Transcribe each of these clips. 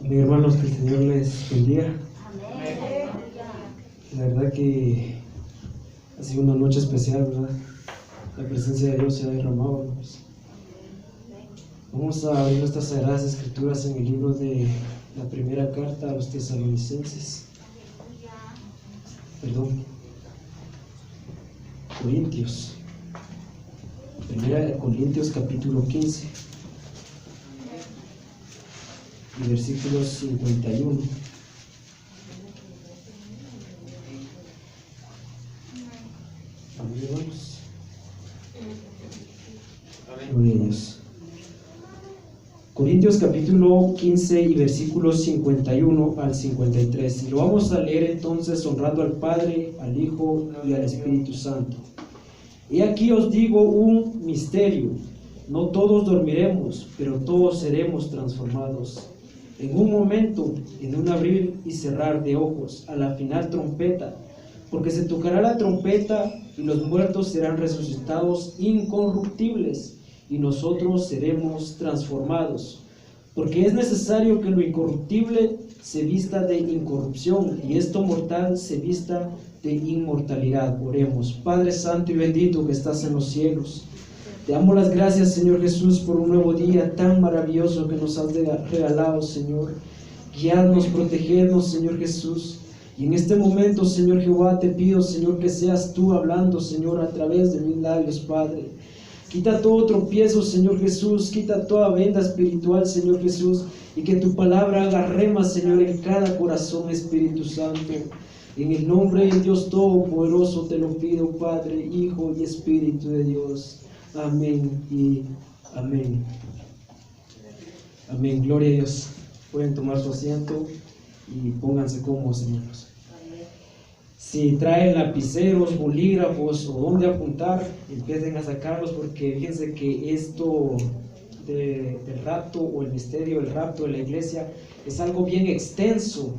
Mis hermanos, que el Señor les bendiga. La verdad que ha sido una noche especial, ¿verdad? La presencia de Dios se ha derramado, hermanos. Vamos a abrir nuestras sagradas escrituras en el libro de la primera carta a los tesalonicenses. Corintios. Primera de Corintios, capítulo 15. Y versículos 51. Vamos. Gloria a Dios. Corintios capítulo 15 y versículos 51 al 53. Y lo vamos a leer entonces honrando al Padre, al Hijo y al Espíritu Santo. Y aquí os digo un misterio: no todos dormiremos, pero todos seremos transformados. En un momento, en un abrir y cerrar de ojos, a la final trompeta, porque se tocará la trompeta y los muertos serán resucitados incorruptibles, y nosotros seremos transformados, porque es necesario que lo incorruptible se vista de incorrupción y esto mortal se vista de inmortalidad. Oremos. Padre santo y bendito que estás en los cielos, te damos las gracias, Señor Jesús, por un nuevo día tan maravilloso que nos has regalado, Señor. Guiadnos, protegernos, Señor Jesús. Y en este momento, Señor Jehová, te pido, Señor, que seas tú hablando, Señor, a través de mis labios, Padre. Quita todo tropiezo, Señor Jesús. Quita toda venda espiritual, Señor Jesús. Y que tu palabra haga rema, Señor, en cada corazón, Espíritu Santo. En el nombre de Dios Todopoderoso te lo pido, Padre, Hijo y Espíritu de Dios. Amén y amén. Amén. Gloria a Dios. Pueden tomar su asiento y pónganse cómodos, hermanos. Si traen lapiceros, bolígrafos o dónde apuntar, empiecen a sacarlos, porque fíjense que esto del rapto o el misterio del rapto de la iglesia es algo bien extenso.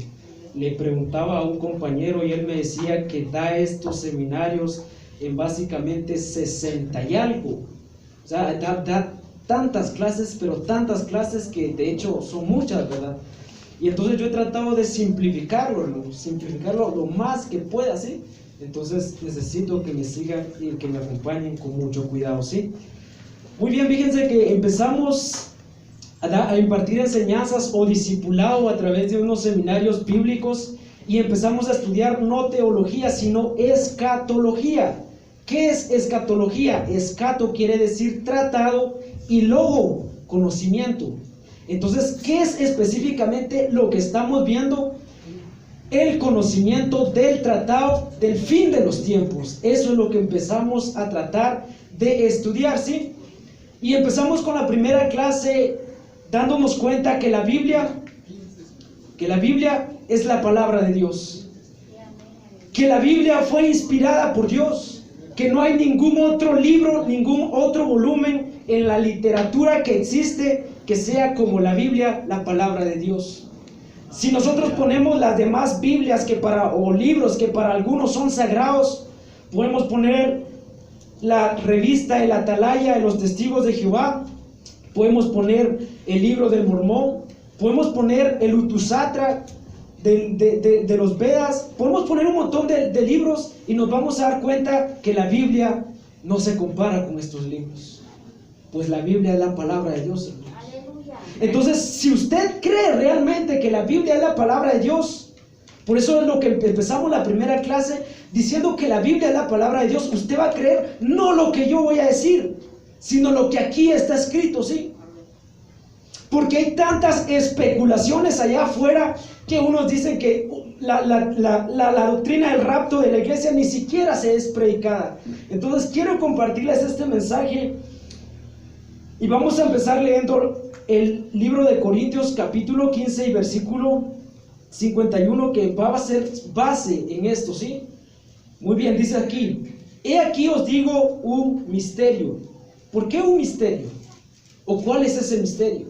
Le preguntaba a un compañero y él me decía que da estos seminarios en básicamente 60 y algo. O sea, da tantas clases, pero tantas clases que de hecho son muchas, ¿verdad? Y entonces yo he tratado de simplificarlo lo más que pueda, ¿sí? Entonces necesito que me sigan y que me acompañen con mucho cuidado, ¿sí? Muy bien, fíjense que empezamos a impartir enseñanzas o discipulado a través de unos seminarios bíblicos y empezamos a estudiar no teología, sino escatología. ¿Qué es escatología? Escato quiere decir tratado y logo, conocimiento. Entonces, ¿qué es específicamente lo que estamos viendo? El conocimiento del tratado del fin de los tiempos. Eso es lo que empezamos a tratar de estudiar, ¿sí? Y empezamos con la primera clase dándonos cuenta que la Biblia es la palabra de Dios. Que la Biblia fue inspirada por Dios. Que no hay ningún otro libro, ningún otro volumen en la literatura que existe que sea como la Biblia, la palabra de Dios. Si nosotros ponemos las demás Biblias o libros que para algunos son sagrados, podemos poner la revista El Atalaya de los Testigos de Jehová, podemos poner el libro del Mormón, podemos poner el Utusatra de los Vedas, podemos poner un montón de libros y nos vamos a dar cuenta que la Biblia no se compara con estos libros, pues la Biblia es la palabra de Dios, hermanos. Entonces, si usted cree realmente que la Biblia es la palabra de Dios, por eso es lo que empezamos la primera clase diciendo que la Biblia es la palabra de Dios, usted va a creer no lo que yo voy a decir, sino lo que aquí está escrito, ¿sí? Porque hay tantas especulaciones allá afuera que unos dicen que la doctrina del rapto de la iglesia ni siquiera se es predicada. Entonces quiero compartirles este mensaje y vamos a empezar leyendo el libro de Corintios capítulo 15 y versículo 51, que va a ser base en esto, ¿sí? Muy bien, dice aquí: he aquí os digo un misterio. ¿Por qué un misterio? ¿O cuál es ese misterio?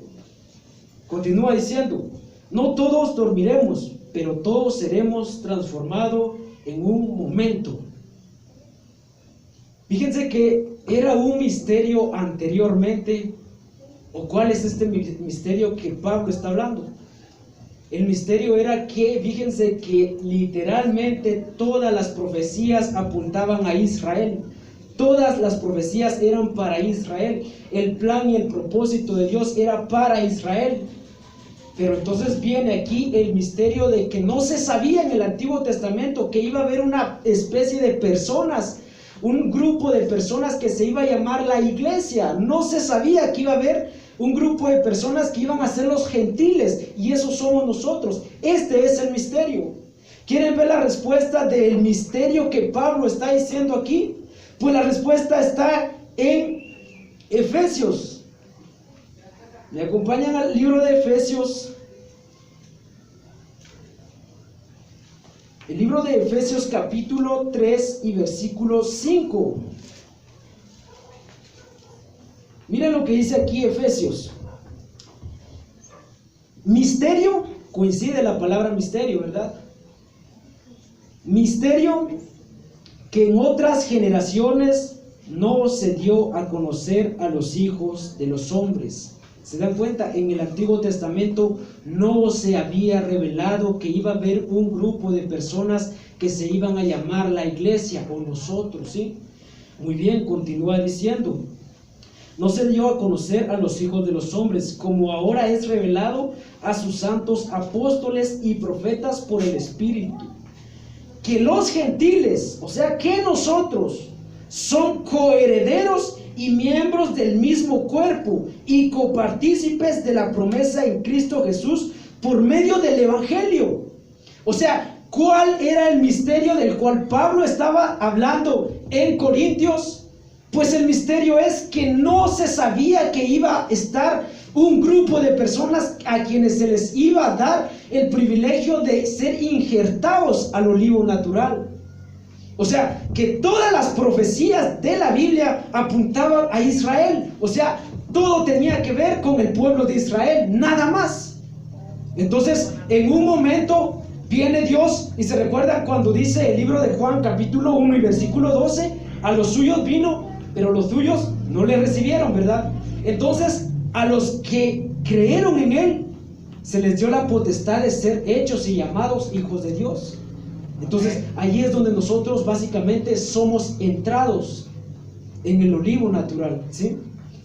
Continúa diciendo: no todos dormiremos, pero todos seremos transformados en un momento. Fíjense que era un misterio anteriormente. ¿O cuál es este misterio que Pablo está hablando? El misterio era que, fíjense que literalmente todas las profecías apuntaban a Israel. Todas las profecías eran para Israel. El plan y el propósito de Dios era para Israel. Pero entonces viene aquí el misterio de que no se sabía en el Antiguo Testamento que iba a haber una especie de personas, un grupo de personas que se iba a llamar la iglesia. No se sabía que iba a haber un grupo de personas que iban a ser los gentiles, y esos somos nosotros. Este es el misterio. ¿Quieren ver la respuesta del misterio que Pablo está diciendo aquí? Pues la respuesta está en Efesios. ¿Me acompañan al libro de Efesios? El libro de Efesios capítulo 3 y versículo 5. Miren lo que dice aquí Efesios. Misterio, coincide la palabra misterio, ¿verdad? Misterio que en otras generaciones no se dio a conocer a los hijos de los hombres. ¿Se dan cuenta? En el Antiguo Testamento no se había revelado que iba a haber un grupo de personas que se iban a llamar la iglesia o nosotros, ¿sí? Muy bien, continúa diciendo. No se dio a conocer a los hijos de los hombres, como ahora es revelado a sus santos apóstoles y profetas por el Espíritu. Que los gentiles, o sea que nosotros, son coherederos y miembros del mismo cuerpo y copartícipes de la promesa en Cristo Jesús por medio del Evangelio. O sea, ¿cuál era el misterio del cual Pablo estaba hablando en Corintios? Pues el misterio es que no se sabía que iba a estar un grupo de personas a quienes se les iba a dar el privilegio de ser injertados al olivo natural. O sea, que todas las profecías de la Biblia apuntaban a Israel. O sea, todo tenía que ver con el pueblo de Israel, nada más. Entonces, en un momento viene Dios, y se recuerdan cuando dice el libro de Juan capítulo 1 y versículo 12, a los suyos vino, pero los suyos no le recibieron, ¿verdad? Entonces, a los que creyeron en Él, se les dio la potestad de ser hechos y llamados hijos de Dios. Entonces, ahí es donde nosotros básicamente somos entrados en el olivo natural, ¿sí?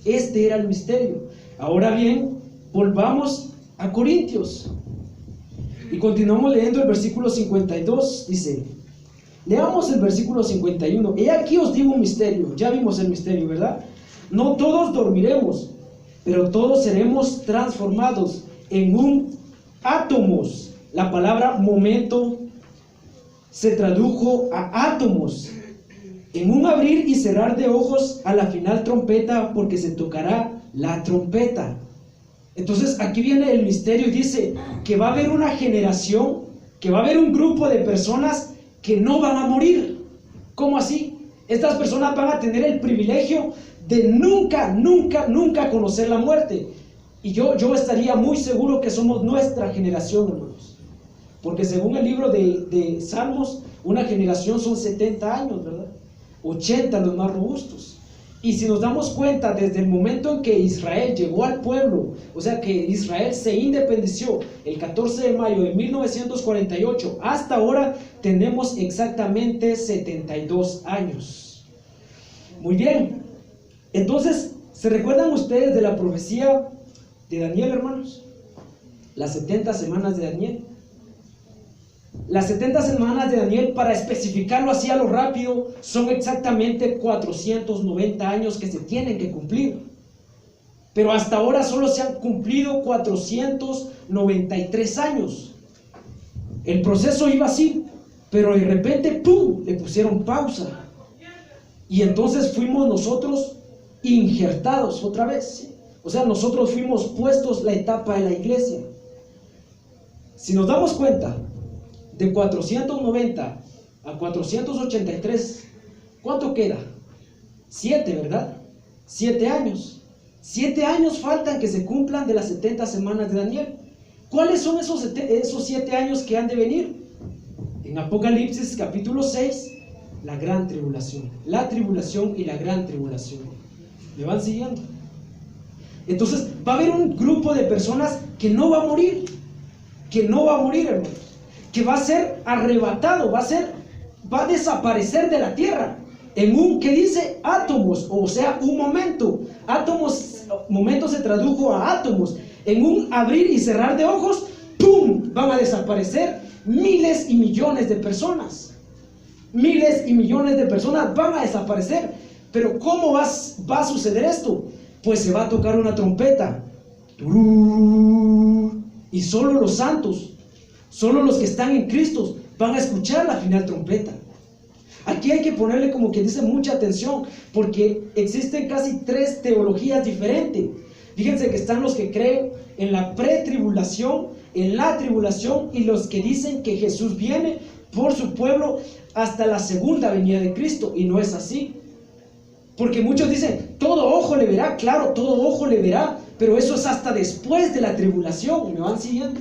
Este era el misterio. Ahora bien, volvamos a Corintios y continuamos leyendo el versículo 52. Dice, leamos el versículo 51. He aquí os digo un misterio. Ya vimos el misterio, ¿verdad? No todos dormiremos, pero todos seremos transformados en un átomos. La palabra momento se tradujo a átomos, en un abrir y cerrar de ojos, a la final trompeta, porque se tocará la trompeta. Entonces aquí viene el misterio y dice que va a haber una generación, que va a haber un grupo de personas que no van a morir. ¿Cómo así? Estas personas van a tener el privilegio de nunca conocer la muerte. Y yo estaría muy seguro que somos nuestra generación, hermanos. Porque según el libro de Salmos, una generación son 70 años, ¿verdad? 80 los más robustos. Y si nos damos cuenta, desde el momento en que Israel llegó al pueblo, o sea que Israel se independeció el 14 de mayo de 1948, hasta ahora tenemos exactamente 72 años. Muy bien. Entonces, ¿se recuerdan ustedes de la profecía de Daniel, hermanos? Las 70 semanas de Daniel. Las 70 semanas de Daniel, para especificarlo así a lo rápido, son exactamente 490 años que se tienen que cumplir. Pero hasta ahora solo se han cumplido 493 años. El proceso iba así, pero de repente, ¡pum!, le pusieron pausa. Y entonces fuimos nosotros injertados otra vez, ¿sí? O sea, nosotros fuimos puestos la etapa de la iglesia. Si nos damos cuenta, de 490 a 483, ¿cuánto queda? 7, ¿verdad? 7 años. 7 años faltan que se cumplan de las 70 semanas de Daniel. ¿Cuáles son esos 7 años que han de venir? En Apocalipsis capítulo 6, la gran tribulación. La tribulación y la gran tribulación. ¿Me van siguiendo? Entonces va a haber un grupo de personas que no va a morir. que no va a morir, hermano, que va a ser arrebatado, va a desaparecer de la tierra en un, ¿qué dice? Átomos, o sea, un momento. Átomos, momento se tradujo a átomos. En un abrir y cerrar de ojos, ¡pum!, van a desaparecer miles y millones de personas. Miles y millones de personas van a desaparecer. Pero ¿cómo va a suceder esto? Pues se va a tocar una trompeta. Y solo los santos, solo los que están en Cristo van a escuchar la final trompeta. Aquí hay que ponerle, como que dice, mucha atención, porque existen casi 3 teologías diferentes. Fíjense que están los que creen en la pretribulación, en la tribulación, y los que dicen que Jesús viene por su pueblo hasta la segunda venida de Cristo, y no es así. Porque muchos dicen, todo ojo le verá. Claro, todo ojo le verá, pero eso es hasta después de la tribulación. ¿Me van siguiendo?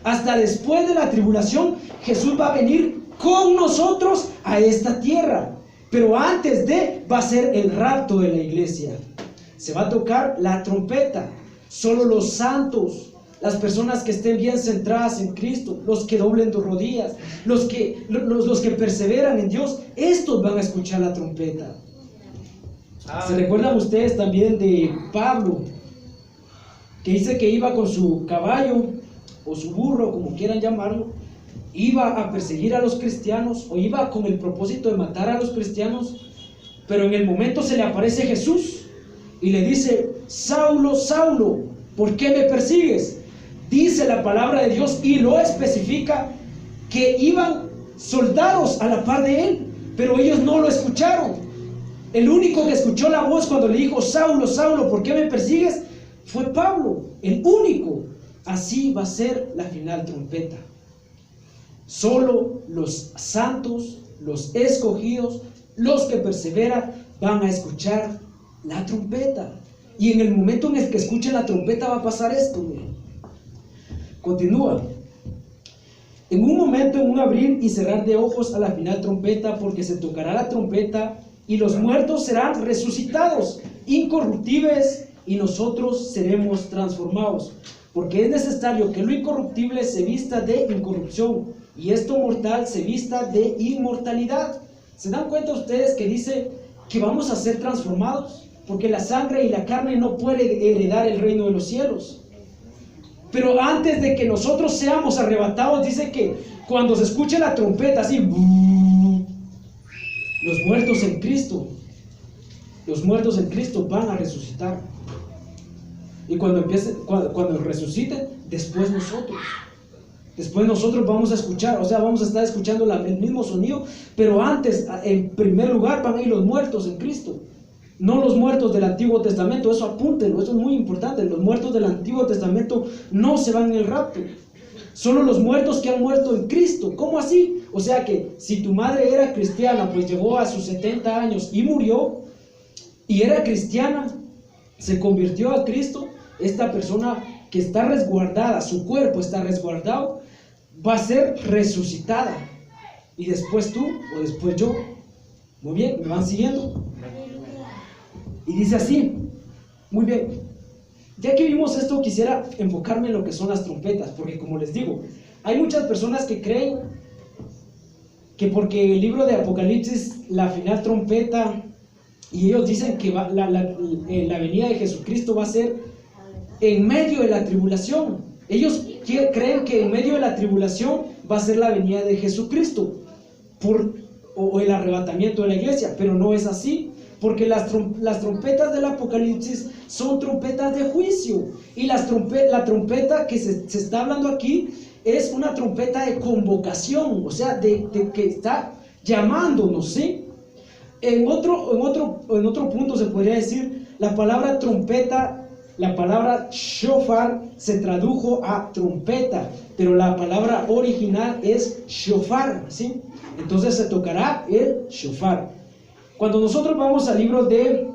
Hasta después de la tribulación Jesús va a venir con nosotros a esta tierra, pero antes va a ser el rapto de la iglesia. Se va a tocar la trompeta. Solo los santos, las personas que estén bien centradas en Cristo, los que doblen sus rodillas, los que perseveran en Dios, estos van a escuchar la trompeta. ¿Se recuerdan ustedes también de Pablo, que dice que iba con su caballo o su burro, como quieran llamarlo, iba a perseguir a los cristianos, o iba con el propósito de matar a los cristianos? Pero en el momento se le aparece Jesús y le dice: Saulo, Saulo, ¿por qué me persigues? Dice la palabra de Dios, y lo especifica, que iban soldados a la par de él, pero ellos no lo escucharon. El único que escuchó la voz cuando le dijo: Saulo, Saulo, ¿por qué me persigues?, fue Pablo, el único. Así va a ser la final trompeta. Solo los santos, los escogidos, los que perseveran, van a escuchar la trompeta. Y en el momento en el que escuchen la trompeta va a pasar esto. Miren. Continúa. En un momento, en un abrir y cerrar de ojos, a la final trompeta, porque se tocará la trompeta y los muertos serán resucitados, incorruptibles, y nosotros seremos transformados. Porque es necesario que lo incorruptible se vista de incorrupción, y esto mortal se vista de inmortalidad. ¿Se dan cuenta ustedes que dice que vamos a ser transformados? Porque la sangre y la carne no pueden heredar el reino de los cielos. Pero antes de que nosotros seamos arrebatados, dice que cuando se escuche la trompeta así, los muertos en Cristo van a resucitar. Y cuando resuciten, después nosotros vamos a escuchar, o sea, vamos a estar escuchando el mismo sonido, pero antes, en primer lugar, van a ir los muertos en Cristo. No los muertos del Antiguo Testamento, eso apúntenlo, eso es muy importante. Los muertos del Antiguo Testamento no se van en el rapto. Solo los muertos que han muerto en Cristo. ¿Cómo así? O sea que si tu madre era cristiana, pues llegó a sus 70 años y murió, y era cristiana, se convirtió a Cristo, esta persona que está resguardada, su cuerpo está resguardado, va a ser resucitada. Y después tú, o después yo. Muy bien, ¿me van siguiendo? Y dice así, muy bien. Ya que vimos esto, quisiera enfocarme en lo que son las trompetas, porque como les digo, hay muchas personas que creen que porque el libro de Apocalipsis, la final trompeta, y ellos dicen que la venida de Jesucristo va a ser en medio de la tribulación. Ellos creen que en medio de la tribulación va a ser la venida de Jesucristo o el arrebatamiento de la iglesia, pero no es así. Porque las trompetas del Apocalipsis son trompetas de juicio. Y la trompeta que se está hablando aquí es una trompeta de convocación, o sea, de que está llamándonos, ¿sí? En otro punto se podría decir, la palabra trompeta, la palabra shofar se tradujo a trompeta, pero la palabra original es shofar, ¿sí? Entonces se tocará el shofar. Cuando nosotros vamos al libro de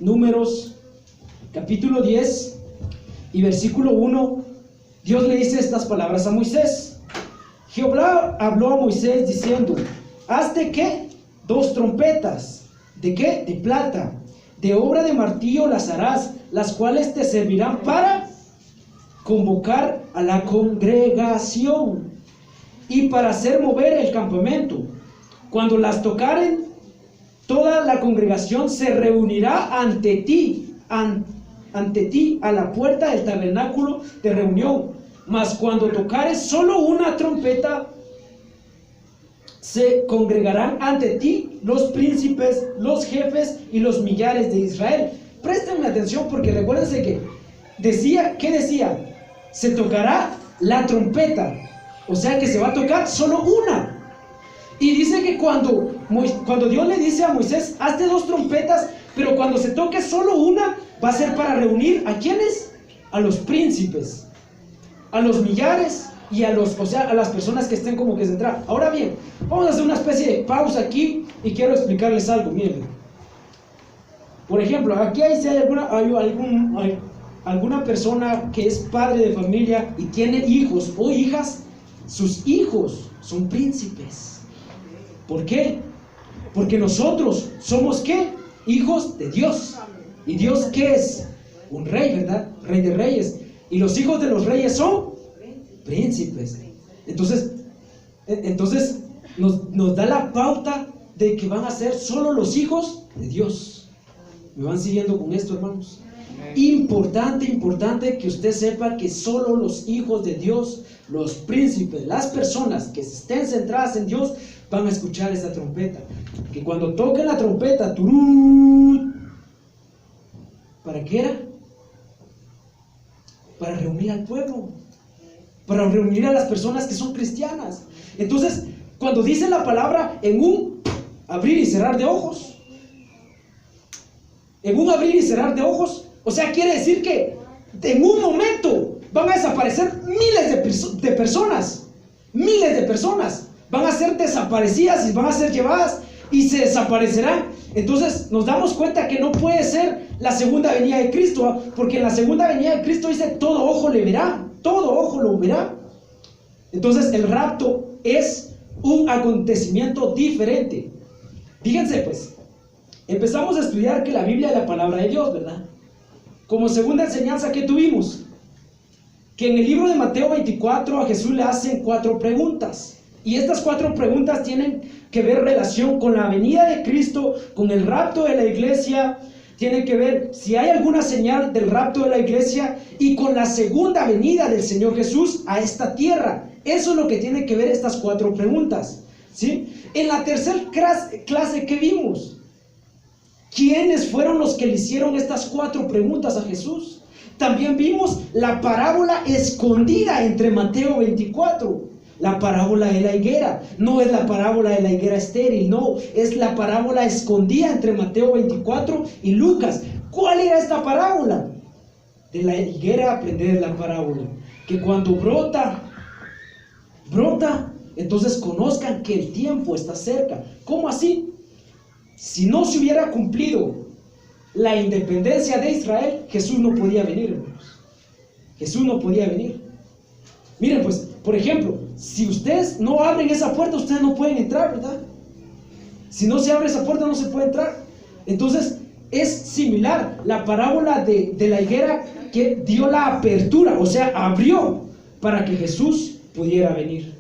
Números, capítulo 10 y versículo 1, Dios le dice estas palabras a Moisés. Jehová habló a Moisés diciendo: hazte ¿qué? 2 trompetas. ¿De qué? De plata. De obra de martillo las harás, las cuales te servirán para convocar a la congregación y para hacer mover el campamento. Cuando las tocaren, toda la congregación se reunirá ante ti a la puerta del tabernáculo de reunión. Mas cuando tocares solo una trompeta, se congregarán ante ti los príncipes, los jefes y los millares de Israel. Préstenme atención, porque recuérdense que ¿qué decía? Se tocará la trompeta, o sea que se va a tocar solo una. Y dice que cuando Dios le dice a Moisés, hazte 2 trompetas, pero cuando se toque solo una, va a ser para reunir ¿a quiénes? A los príncipes, a los millares y a las personas que estén como que centradas. Ahora bien, vamos a hacer una especie de pausa aquí y quiero explicarles algo. Miren, por ejemplo, aquí si hay alguna persona que es padre de familia y tiene hijos o hijas, sus hijos son príncipes. ¿Por qué? Porque nosotros somos ¿qué? Hijos de Dios. ¿Y Dios qué es? Un rey, ¿verdad? Rey de reyes. Y los hijos de los reyes son príncipes. Entonces nos da la pauta de que van a ser solo los hijos de Dios. ¿Me van siguiendo con esto, hermanos? Importante que usted sepa que solo los hijos de Dios, los príncipes, las personas que estén centradas en Dios, van a escuchar esta trompeta. Que cuando toquen la trompeta, ¡turú! ¿Para qué era? Para reunir al pueblo, para reunir a las personas que son cristianas. Entonces, cuando dice la palabra en un abrir y cerrar de ojos, o sea, quiere decir que en un momento van a desaparecer miles de personas, van a ser desaparecidas y van a ser llevadas y se desaparecerán. Entonces nos damos cuenta que no puede ser la segunda venida de Cristo, porque en la segunda venida de Cristo dice todo ojo le verá, todo ojo lo verá. Entonces el rapto es un acontecimiento diferente. Fíjense pues, empezamos a estudiar que la Biblia es la palabra de Dios, ¿verdad? Como segunda enseñanza que tuvimos, que en el libro de Mateo 24 a Jesús le hacen 4 preguntas. Y estas 4 preguntas tienen que ver relación con la venida de Cristo, con el rapto de la iglesia, tienen que ver si hay alguna señal del rapto de la iglesia y con la segunda venida del Señor Jesús a esta tierra. Eso es lo que tiene que ver estas 4 preguntas, ¿sí? En la tercera clase que vimos, ¿quiénes fueron los que le hicieron estas 4 preguntas a Jesús? También vimos la parábola escondida entre Mateo 24. La parábola de la higuera, no es la parábola de la higuera estéril, no, es la parábola escondida entre Mateo 24 y Lucas. ¿Cuál era esta parábola? De la higuera aprender la parábola, que cuando brota, entonces conozcan que el tiempo está cerca. ¿Cómo así? Si no se hubiera cumplido la independencia de Israel, Jesús no podía venir, hermanos. Jesús no podía venir. Miren pues, por ejemplo, si ustedes no abren esa puerta, ustedes no pueden entrar, ¿verdad? Si no se abre esa puerta, no se puede entrar. Entonces, es similar la parábola de la higuera, que dio la apertura, o sea, abrió para que Jesús pudiera venir.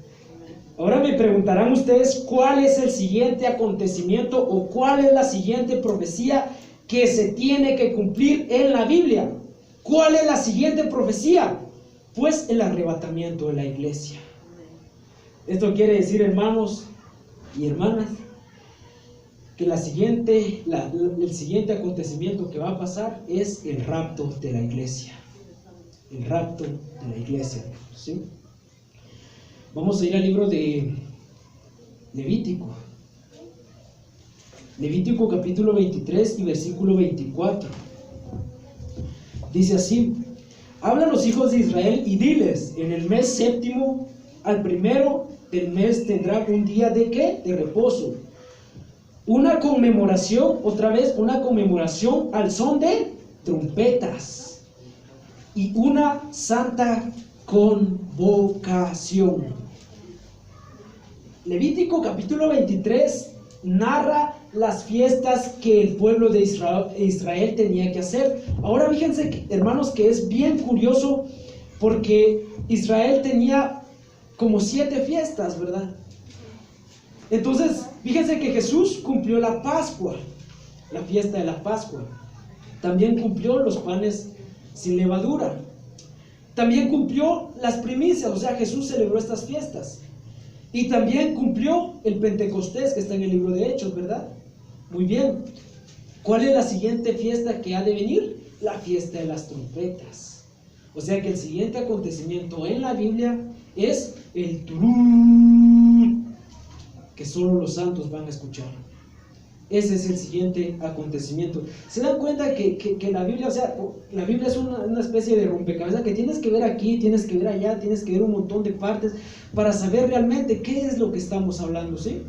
Ahora me preguntarán ustedes, ¿cuál es el siguiente acontecimiento o cuál es la siguiente profecía que se tiene que cumplir en la Biblia? ¿Cuál es la siguiente profecía? Pues el arrebatamiento de la iglesia. Esto quiere decir, hermanos y hermanas, que el siguiente acontecimiento que va a pasar es el rapto de la iglesia. El rapto de la iglesia, ¿sí? Vamos a ir al libro de Levítico. Levítico capítulo 23 y versículo 24. Dice así: habla a los hijos de Israel y diles, en el mes séptimo, al primero del mes tendrá un día de ¿qué? De reposo. Una conmemoración, otra vez, una conmemoración al son de trompetas. Y una santa convocación. Levítico capítulo 23 narra las fiestas que el pueblo de Israel tenía que hacer. Ahora fíjense, hermanos, que es bien curioso porque Israel tenía como 7 fiestas, ¿verdad? Entonces, fíjense que Jesús cumplió la Pascua, la fiesta de la Pascua. También cumplió los panes sin levadura. También cumplió las primicias, o sea, Jesús celebró estas fiestas. Y también cumplió el Pentecostés, que está en el libro de Hechos, ¿verdad? Muy bien. ¿Cuál es la siguiente fiesta que ha de venir? La fiesta de las trompetas. O sea que el siguiente acontecimiento en la Biblia es el turú, que solo los santos van a escuchar. Ese es el siguiente acontecimiento. ¿Se dan cuenta que la Biblia, o sea, la Biblia es una especie de rompecabezas que tienes que ver aquí, tienes que ver allá, tienes que ver un montón de partes para saber realmente qué es lo que estamos hablando, ¿sí?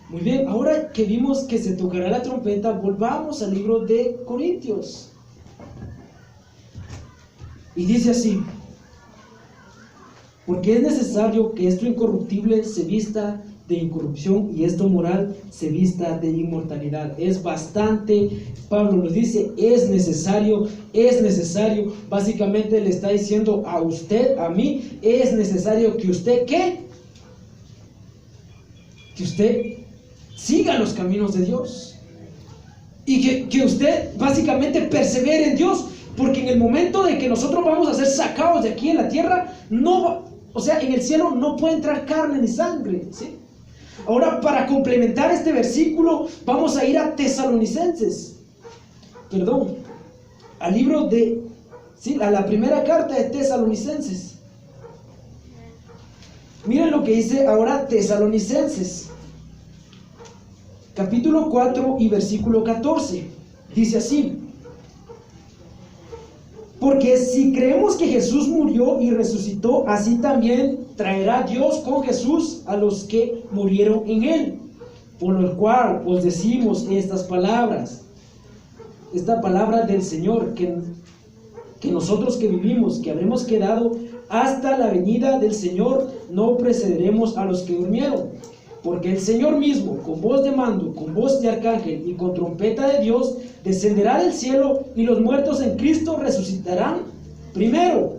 Muy bien, ahora que vimos que se tocará la trompeta, volvamos al libro de Corintios. Y dice así: porque es necesario que esto incorruptible se vista de incorrupción y esto moral se vista de inmortalidad. Es bastante, Pablo nos dice, es necesario, básicamente le está diciendo a usted, a mí, es necesario que usted, ¿qué? Que usted siga los caminos de Dios y que usted básicamente persevere en Dios, porque en el momento de que nosotros vamos a ser sacados de aquí en la tierra, o sea, en el cielo no puede entrar carne ni sangre, ¿sí? Ahora, para complementar este versículo, vamos a ir a Tesalonicenses, al libro de, ¿sí? A la primera carta de Tesalonicenses. Miren lo que dice ahora Tesalonicenses, capítulo 4 y versículo 14, dice así: porque si creemos que Jesús murió y resucitó, así también traerá Dios con Jesús a los que murieron en él. Por lo cual os decimos estas palabras, esta palabra del Señor, que nosotros que vivimos, que habremos quedado hasta la venida del Señor, no precederemos a los que durmieron. Porque el Señor mismo, con voz de mando, con voz de arcángel y con trompeta de Dios, descenderá del cielo, y los muertos en Cristo resucitarán primero.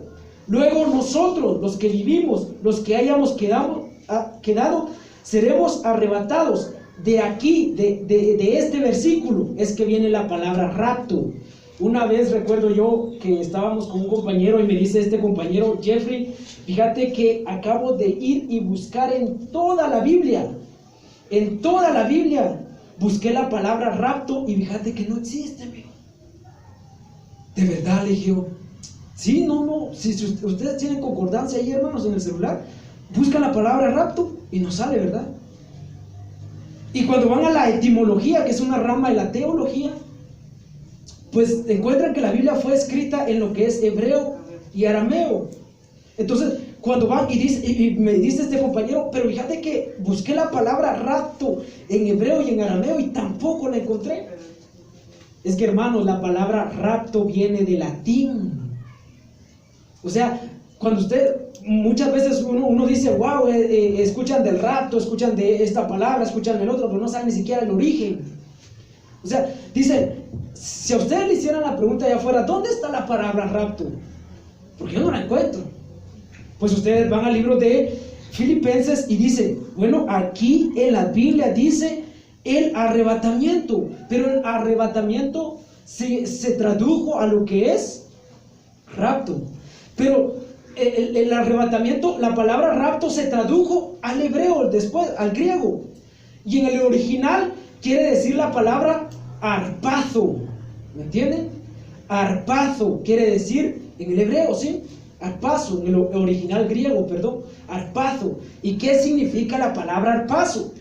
Luego nosotros, los que vivimos, los que hayamos quedado, seremos arrebatados. De aquí, de este versículo, es que viene la palabra rapto. Una vez recuerdo yo que estábamos con un compañero y me dice este compañero: Jeffrey, fíjate que acabo de ir y buscar en toda la Biblia, busqué la palabra rapto y fíjate que no existe, amigo. De verdad, le dije, sí, no, si ustedes tienen concordancia ahí, hermanos, en el celular, buscan la palabra rapto y no sale, ¿verdad? Y cuando van a la etimología, que es una rama de la teología, pues encuentran que la Biblia fue escrita en lo que es hebreo y arameo. Entonces, cuando van y me dice este compañero, pero fíjate que busqué la palabra rapto en hebreo y en arameo y tampoco la encontré. Es que, hermanos, la palabra rapto viene de latín. O sea, cuando muchas veces uno dice, wow, escuchan del rapto, escuchan de esta palabra, escuchan del otro, pero no saben ni siquiera el origen. O sea, dicen, si a ustedes le hicieran la pregunta allá afuera, ¿dónde está la palabra rapto? Porque yo no la encuentro. Pues ustedes van al libro de Filipenses y dicen, bueno, aquí en la Biblia dice el arrebatamiento, pero el arrebatamiento se tradujo a lo que es rapto. Pero el arrebatamiento, la palabra rapto se tradujo al hebreo, después al griego, y en el original quiere decir la palabra arpazo. ¿Me entienden? Arpazo quiere decir en el hebreo, ¿sí? Arpazo, en el original griego, arpazo. ¿Y qué significa la palabra arpazo?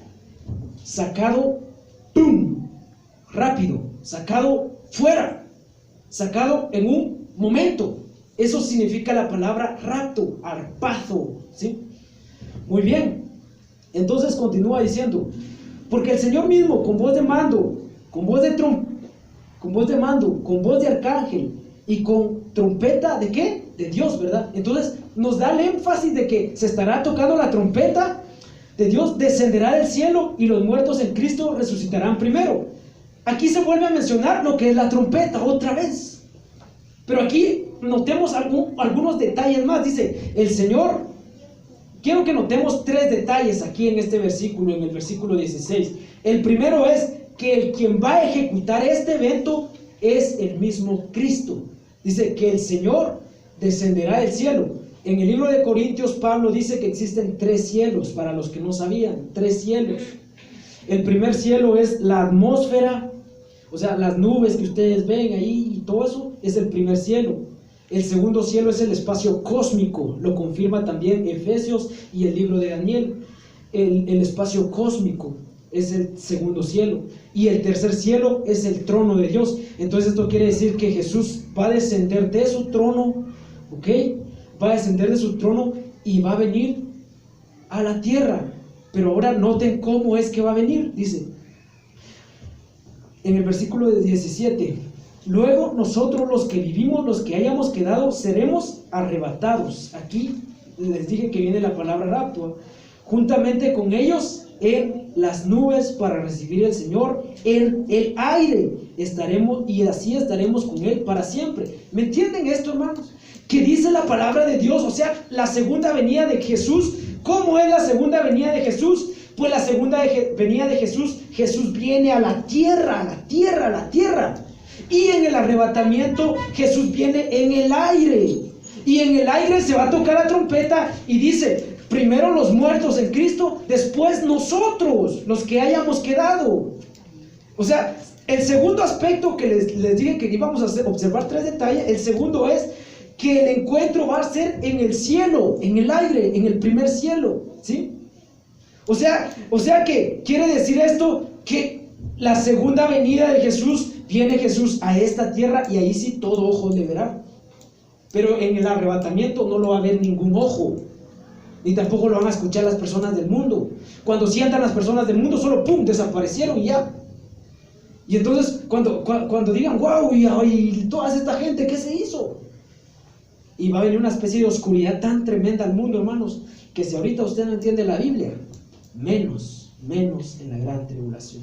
Sacado, ¡pum!, rápido, sacado fuera, sacado en un momento. Eso significa la palabra rapto, arpazo, ¿sí? Muy bien. Entonces continúa diciendo, porque el Señor mismo, con voz de mando, con voz de arcángel y con trompeta, ¿de qué? De Dios, ¿verdad? Entonces nos da el énfasis de que se estará tocando la trompeta de Dios, descenderá del cielo y los muertos en Cristo resucitarán primero. Aquí se vuelve a mencionar lo que es la trompeta otra vez. Pero aquí notemos algunos detalles más. Dice, el Señor, quiero que notemos 3 detalles aquí en este versículo, en el versículo 16. El primero es que quien va a ejecutar este evento es el mismo Cristo. Dice que el Señor descenderá del cielo. En el libro de Corintios, Pablo dice que existen 3 cielos, para los que no sabían, 3 cielos. El primer cielo es la atmósfera, o sea, las nubes que ustedes ven ahí y todo eso, es el primer cielo. El segundo cielo es el espacio cósmico, lo confirma también Efesios y el libro de Daniel. El espacio cósmico es el segundo cielo. Y el tercer cielo es el trono de Dios. Entonces esto quiere decir que Jesús va a descender de su trono, ¿ok? Va a descender de su trono y va a venir a la tierra. Pero ahora noten cómo es que va a venir. Dice en el versículo 17: luego nosotros los que vivimos, los que hayamos quedado, seremos arrebatados. Aquí les dije que viene la palabra rapto. Juntamente con ellos en las nubes para recibir al Señor en el aire estaremos, y así estaremos con Él para siempre. ¿Me entienden esto, hermanos? Que dice la palabra de Dios, o sea, la segunda venida de Jesús. ¿Cómo es la segunda venida de Jesús? Pues la segunda venida de Jesús, Jesús viene a la tierra, a la tierra, a la tierra. Y en el arrebatamiento, Jesús viene en el aire. Y en el aire se va a tocar la trompeta y dice, primero los muertos en Cristo, después nosotros, los que hayamos quedado. O sea, el segundo aspecto que les dije que íbamos a observar 3 detalles. El segundo es que el encuentro va a ser en el cielo, en el aire, en el primer cielo, ¿sí? O sea que quiere decir esto, que la segunda venida de Jesús, viene Jesús a esta tierra y ahí sí todo ojo le verá. Pero en el arrebatamiento no lo va a ver ningún ojo, ni tampoco lo van a escuchar las personas del mundo. Cuando sientan las personas del mundo, solo pum, desaparecieron y ya. Y entonces cuando digan, wow, y toda esta gente, ¿qué se hizo? Y va a venir una especie de oscuridad tan tremenda al mundo, hermanos, que si ahorita usted no entiende la Biblia, menos en la gran tribulación.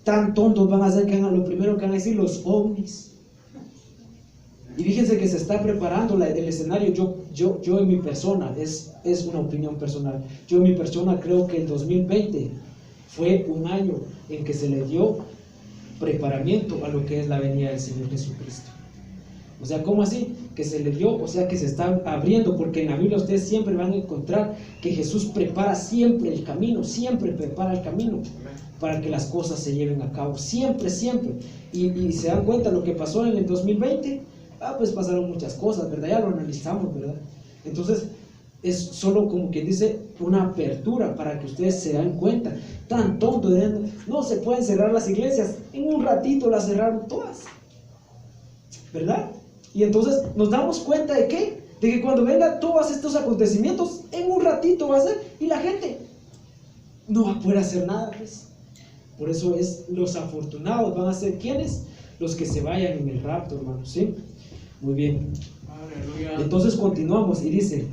Tan tontos van a ser que lo primero que van a decir los ovnis. Y fíjense que se está preparando el escenario. Yo en mi persona, es una opinión personal, yo en mi persona creo que el 2020 fue un año en que se le dio preparamiento a lo que es la venida del Señor Jesucristo. O sea, ¿cómo así? Que se le dio, o sea, que se está abriendo, porque en la Biblia ustedes siempre van a encontrar que Jesús prepara siempre el camino, siempre prepara el camino para que las cosas se lleven a cabo, siempre. Y se dan cuenta lo que pasó en el 2020, pues pasaron muchas cosas, ¿verdad? Ya lo analizamos, ¿verdad? Entonces, es solo como quien dice una apertura para que ustedes se den cuenta. Tan tonto, no se pueden cerrar las iglesias, en un ratito las cerraron todas, ¿verdad? Y entonces nos damos cuenta de ¿qué? De que cuando vengan todos estos acontecimientos, en un ratito va a ser, y la gente no va a poder hacer nada, pues. Por eso los afortunados van a ser ¿quiénes? Los que se vayan en el rapto, hermanos, ¿sí? Muy bien. Aleluya. Entonces continuamos y dice,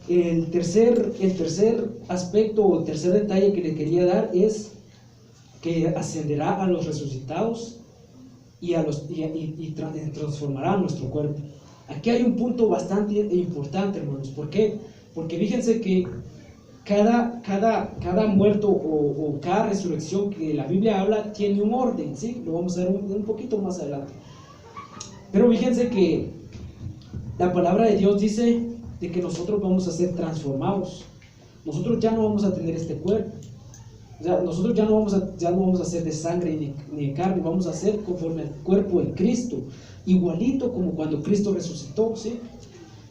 el tercer aspecto o tercer detalle que le quería dar es que ascenderá a los resucitados y transformará nuestro cuerpo. Aquí hay un punto bastante importante, hermanos. ¿Por qué? Porque fíjense que cada muerto o cada resurrección que la Biblia habla tiene un orden, ¿sí? Lo vamos a ver un poquito más adelante. Pero fíjense que la palabra de Dios dice de que nosotros vamos a ser transformados. Nosotros ya no vamos a tener este cuerpo. O sea, nosotros ya no vamos a ser de sangre ni de carne, vamos a ser conforme al cuerpo de Cristo, igualito como cuando Cristo resucitó, ¿sí?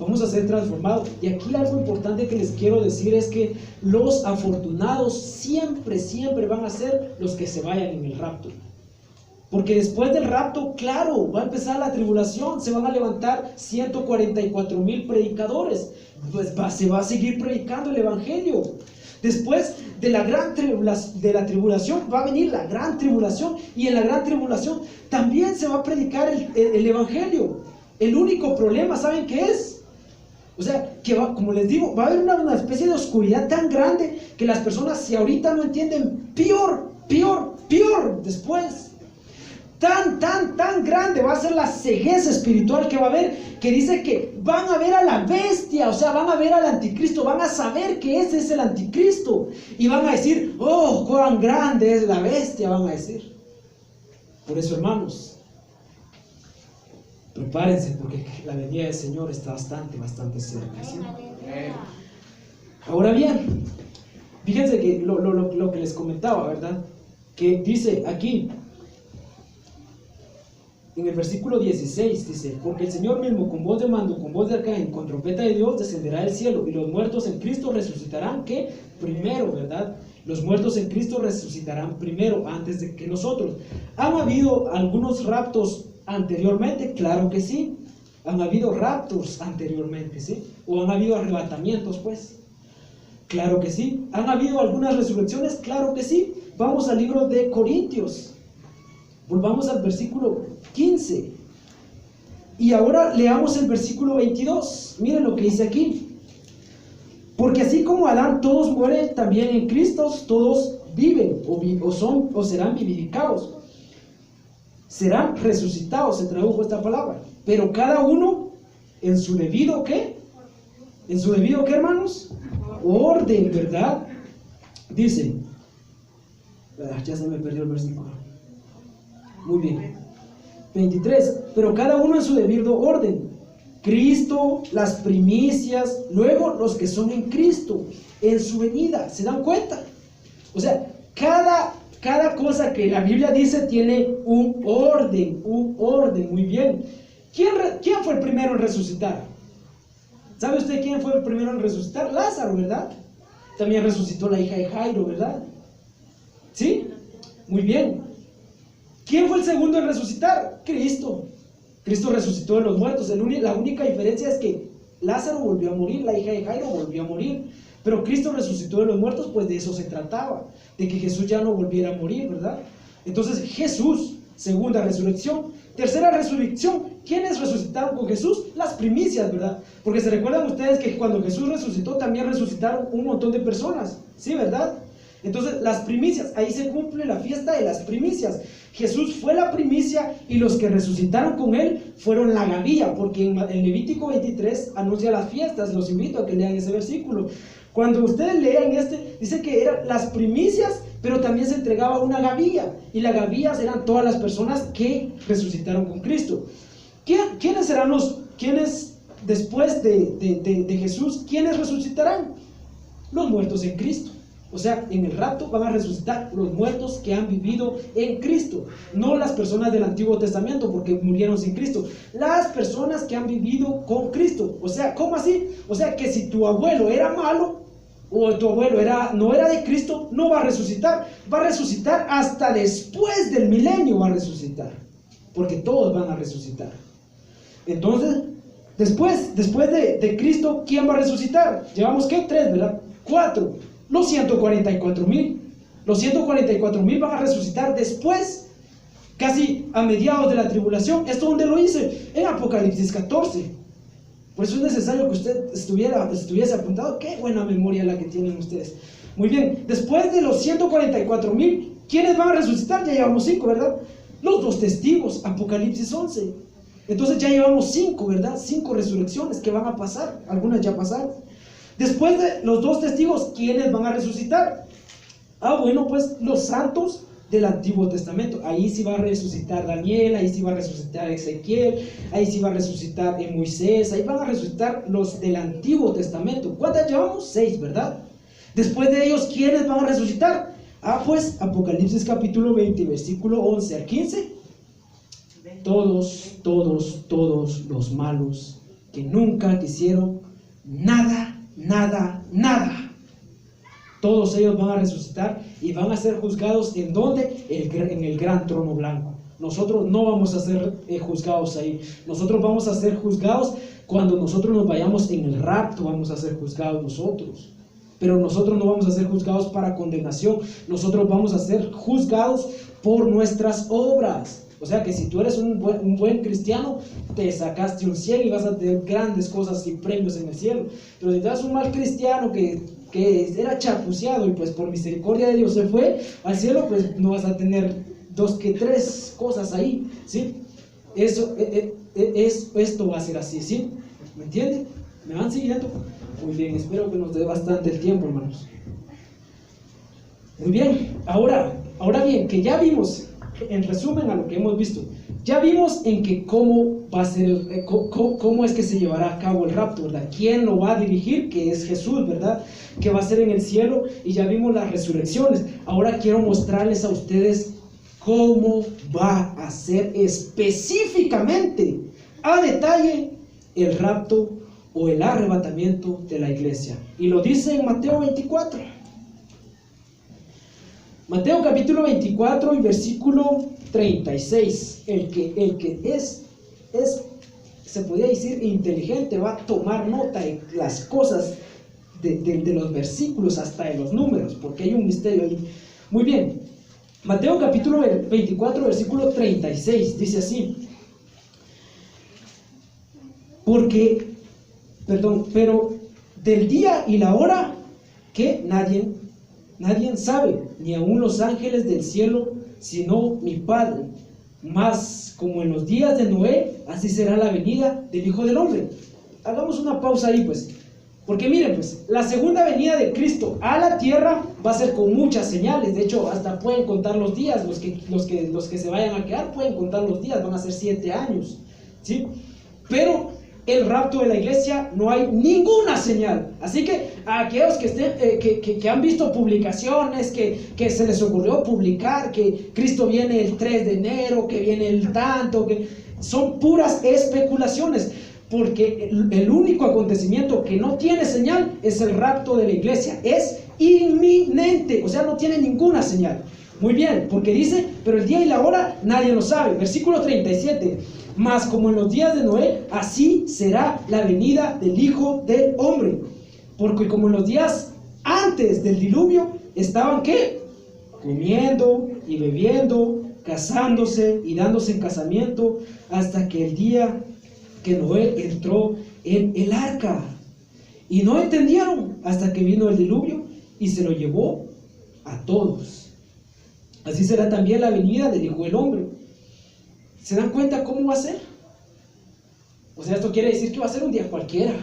Vamos a ser transformados. Y aquí algo importante que les quiero decir es que los afortunados siempre van a ser los que se vayan en el rapto. Porque después del rapto, claro, va a empezar la tribulación, se van a levantar 144,000 predicadores, pues se va a seguir predicando el evangelio. Después de la tribulación va a venir la gran tribulación, y en la gran tribulación también se va a predicar el evangelio. El único problema, ¿saben qué es? O sea, que como les digo, va a haber una especie de oscuridad tan grande que las personas, si ahorita no entienden, peor después. tan grande va a ser la ceguez espiritual que va a haber, que dice que van a ver a la bestia, o sea, van a ver al anticristo, van a saber que ese es el anticristo, y van a decir, oh, cuán grande es la bestia, van a decir. Por eso, hermanos, prepárense, porque la venida del Señor está bastante cerca, ¿sí? Ahora bien, fíjense que lo que les comentaba, ¿verdad? Que dice aquí, en el versículo 16, dice, porque el Señor mismo con voz de mando, con voz de arcángel, con trompeta de Dios, descenderá del cielo, y los muertos en Cristo resucitarán, ¿qué? Primero, ¿verdad? Los muertos en Cristo resucitarán primero, antes de que nosotros. ¿Han habido algunos raptos anteriormente? Claro que sí. Han habido raptos anteriormente, ¿sí? O han habido arrebatamientos, pues. Claro que sí. ¿Han habido algunas resurrecciones? Claro que sí. Vamos al libro de Corintios. Volvamos al versículo 15. Y ahora leamos el versículo 22. Miren lo que dice aquí. Porque así como Adán todos mueren, también en Cristo todos viven o serán vivificados. Serán resucitados, se tradujo esta palabra. Pero cada uno en su debido, ¿qué? ¿En su debido qué, hermanos? Orden, ¿verdad? Dice, ya se me perdió el versículo. Muy bien. 23. Pero cada uno en su debido orden. Cristo, las primicias, luego los que son en Cristo, en su venida. ¿Se dan cuenta? O sea, cada cosa que la Biblia dice tiene un orden, muy bien. ¿Quién fue el primero en resucitar? ¿Sabe usted quién fue el primero en resucitar? Lázaro, ¿verdad? También resucitó la hija de Jairo, ¿verdad? ¿Sí? Muy bien. ¿Quién fue el segundo en resucitar? Cristo. Cristo resucitó de los muertos. La única diferencia es que Lázaro volvió a morir, la hija de Jairo volvió a morir. Pero Cristo resucitó de los muertos, pues de eso se trataba, de que Jesús ya no volviera a morir, ¿verdad? Entonces Jesús, segunda resurrección. Tercera resurrección, ¿quiénes resucitaron con Jesús? Las primicias, ¿verdad? Porque se recuerdan ustedes que cuando Jesús resucitó también resucitaron un montón de personas, ¿sí, verdad? Entonces las primicias, ahí se cumple la fiesta de las primicias. Jesús fue la primicia y los que resucitaron con él fueron la gavilla, porque en Levítico 23 anuncia las fiestas. Los invito a que lean ese versículo. Cuando ustedes lean dice que eran las primicias, pero también se entregaba una gavilla, y las gavillas eran todas las personas que resucitaron con Cristo. ¿Quiénes serán quienes después de Jesús, quiénes resucitarán? Los muertos en Cristo. O sea, en el rapto van a resucitar los muertos que han vivido en Cristo, no las personas del Antiguo Testamento, porque murieron sin Cristo, las personas que han vivido con Cristo. O sea, ¿cómo así? O sea, que si tu abuelo era malo, o tu abuelo no era de Cristo, no va a resucitar hasta después del milenio, va a resucitar, porque todos van a resucitar. Entonces, después de Cristo, ¿quién va a resucitar? Llevamos, ¿qué? 3, ¿verdad? 4. Los 144,000. Los 144,000 van a resucitar después, casi a mediados de la tribulación. ¿Esto dónde lo hice? En Apocalipsis 14. Por eso es necesario que usted estuviese apuntado. Qué buena memoria la que tienen ustedes. Muy bien, después de los 144,000, ¿quiénes van a resucitar? Ya llevamos 5, ¿verdad? Los 2 testigos, Apocalipsis 11. Entonces ya llevamos 5, ¿verdad? 5 resurrecciones que van a pasar. Algunas ya pasaron. Después de los 2 testigos, ¿quiénes van a resucitar? Bueno, pues los santos del Antiguo Testamento. Ahí sí va a resucitar Daniel, ahí sí va a resucitar Ezequiel, ahí sí va a resucitar Moisés, ahí van a resucitar los del Antiguo Testamento. ¿Cuántas llevamos? 6, ¿verdad? Después de ellos, ¿quiénes van a resucitar? Pues Apocalipsis capítulo 20, versículo 11 al 15. Todos los malos que nunca quisieron nada. Todos ellos van a resucitar y van a ser juzgados. ¿En dónde? En el gran trono blanco. Nosotros no vamos a ser juzgados ahí. Nosotros vamos a ser juzgados cuando nosotros nos vayamos en el rapto. Vamos a ser juzgados nosotros. Pero nosotros no vamos a ser juzgados para condenación. Nosotros vamos a ser juzgados por nuestras obras. O sea que si tú eres un buen cristiano, te sacaste un 100 y vas a tener grandes cosas y premios en el cielo. Pero si tú eres un mal cristiano que era chapuceado y pues por misericordia de Dios se fue al cielo, pues no vas a tener dos que tres cosas ahí, ¿sí? Esto va a ser así, ¿sí? ¿Me entienden? ¿Me van siguiendo? Muy bien, espero que nos dé bastante el tiempo, hermanos. Muy bien, ahora bien, que ya vimos, en resumen a lo que hemos visto, ya vimos en que cómo va a ser, cómo es que se llevará a cabo el rapto, ¿verdad? ¿Quién lo va a dirigir? Que es Jesús, ¿verdad? Que va a ser en el cielo, y ya vimos las resurrecciones. Ahora quiero mostrarles a ustedes cómo va a ser específicamente, a detalle, el rapto o el arrebatamiento de la iglesia. Y lo dice en Mateo 24. Mateo capítulo 24 y versículo 36. El que es, se podría decir, inteligente, va a tomar nota de las cosas, de los versículos hasta de los números, porque hay un misterio ahí. Muy bien, Mateo capítulo 24, versículo 36, dice así: pero del día y la hora que nadie sabe, ni aun los ángeles del cielo, sino mi Padre. Mas como en los días de Noé, así será la venida del Hijo del Hombre. Hagamos una pausa ahí, pues, porque miren, pues, la segunda venida de Cristo a la tierra va a ser con muchas señales. De hecho, hasta pueden contar los días. Los que se vayan a quedar pueden contar los días. Van a ser 7 años, ¿sí? Pero el rapto de la iglesia no hay ninguna señal. Así que a aquellos que han visto publicaciones, que se les ocurrió publicar que Cristo viene el 3 de enero, que viene el tanto, que son puras especulaciones, porque el único acontecimiento que no tiene señal es el rapto de la iglesia. Es inminente, o sea, no tiene ninguna señal. Muy bien, porque dice, pero el día y la hora nadie lo sabe. Versículo 37. Mas como en los días de Noé, así será la venida del Hijo del Hombre. Porque como en los días antes del diluvio, estaban ¿qué? Comiendo y bebiendo, casándose y dándose en casamiento, hasta que el día que Noé entró en el arca. Y no entendieron hasta que vino el diluvio y se lo llevó a todos. Así será también la venida del Hijo del Hombre. ¿Se dan cuenta cómo va a ser? O sea, esto quiere decir que va a ser un día cualquiera.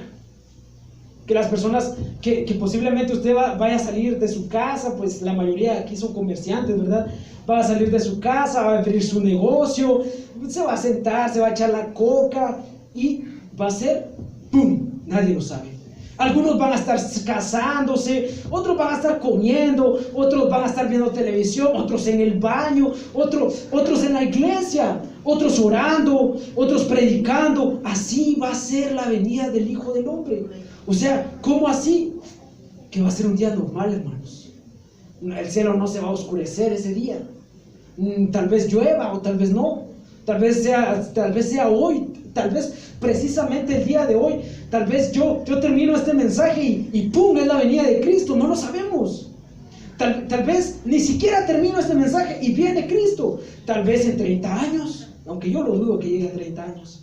Que las personas que posiblemente usted vaya a salir de su casa, pues la mayoría aquí son comerciantes, ¿verdad? Va a salir de su casa, va a abrir su negocio, se va a sentar, se va a echar la coca y va a ser ¡pum! Nadie lo sabe. Algunos van a estar casándose, otros van a estar comiendo, otros van a estar viendo televisión, otros en el baño, otros en la iglesia, otros orando, otros predicando. Así va a ser la venida del Hijo del Hombre. O sea, ¿cómo así? Que va a ser un día normal, hermanos. El cielo no se va a oscurecer ese día. Tal vez llueva o tal vez no. Tal vez sea hoy, tal vez precisamente el día de hoy. Tal vez yo termino este mensaje y ¡pum! Es la venida de Cristo. No lo sabemos. Tal vez ni siquiera termino este mensaje y viene Cristo. Tal vez en 30 años, aunque yo lo dudo que llegue a 30 años.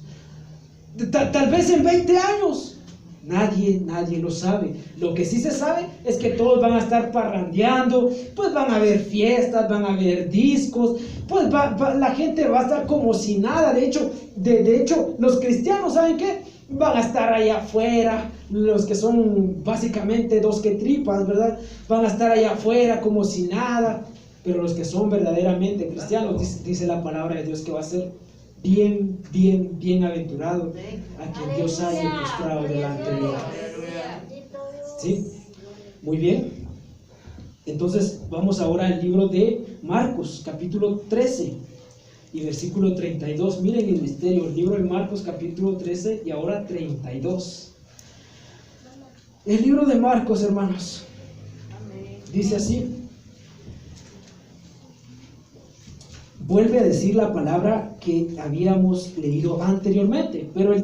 Tal vez en 20 años. Nadie lo sabe. Lo que sí se sabe es que todos van a estar parrandeando, pues van a haber fiestas, van a haber discos, pues la gente va a estar como si nada. De hecho, los cristianos, ¿saben qué? Van a estar allá afuera, los que son básicamente dos que tripas, ¿verdad? Van a estar allá afuera como si nada. Pero los que son verdaderamente cristianos, dice la palabra de Dios que va a ser bienaventurado a quien Dios haya mostrado delante de él. ¿Sí? Muy bien. Entonces vamos ahora al libro de Marcos, capítulo 13 y versículo 32. Miren el misterio, el libro de Marcos, capítulo 13 y ahora 32. El libro de Marcos, hermanos, dice así. Vuelve a decir la palabra que habíamos leído anteriormente. Pero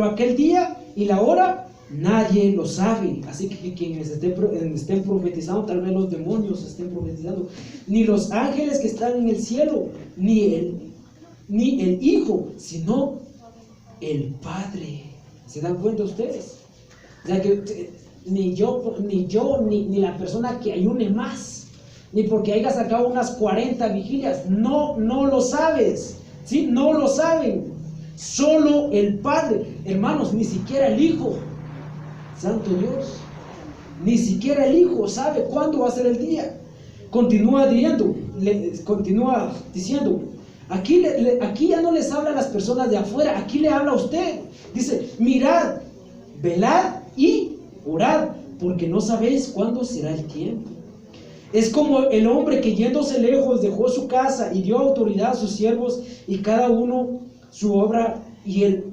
aquel día y la hora nadie lo sabe. Así que quienes estén profetizando, tal vez los demonios estén profetizando, ni los ángeles que están en el cielo, ni el Hijo, sino el Padre. ¿Se dan cuenta ustedes? O sea que ni la persona que ayune más ni porque hayas sacado unas 40 vigilias. No lo sabes, ¿sí? No lo saben. Solo el Padre, hermanos, ni siquiera el Hijo, santo Dios, ni siquiera el Hijo sabe cuándo va a ser el día. Continúa diciendo, aquí ya no les habla a las personas de afuera, aquí le habla a usted. Dice, mirad, velad y orad, porque no sabéis cuándo será el tiempo. Es como el hombre que yéndose lejos dejó su casa y dio autoridad a sus siervos y cada uno su obra, y el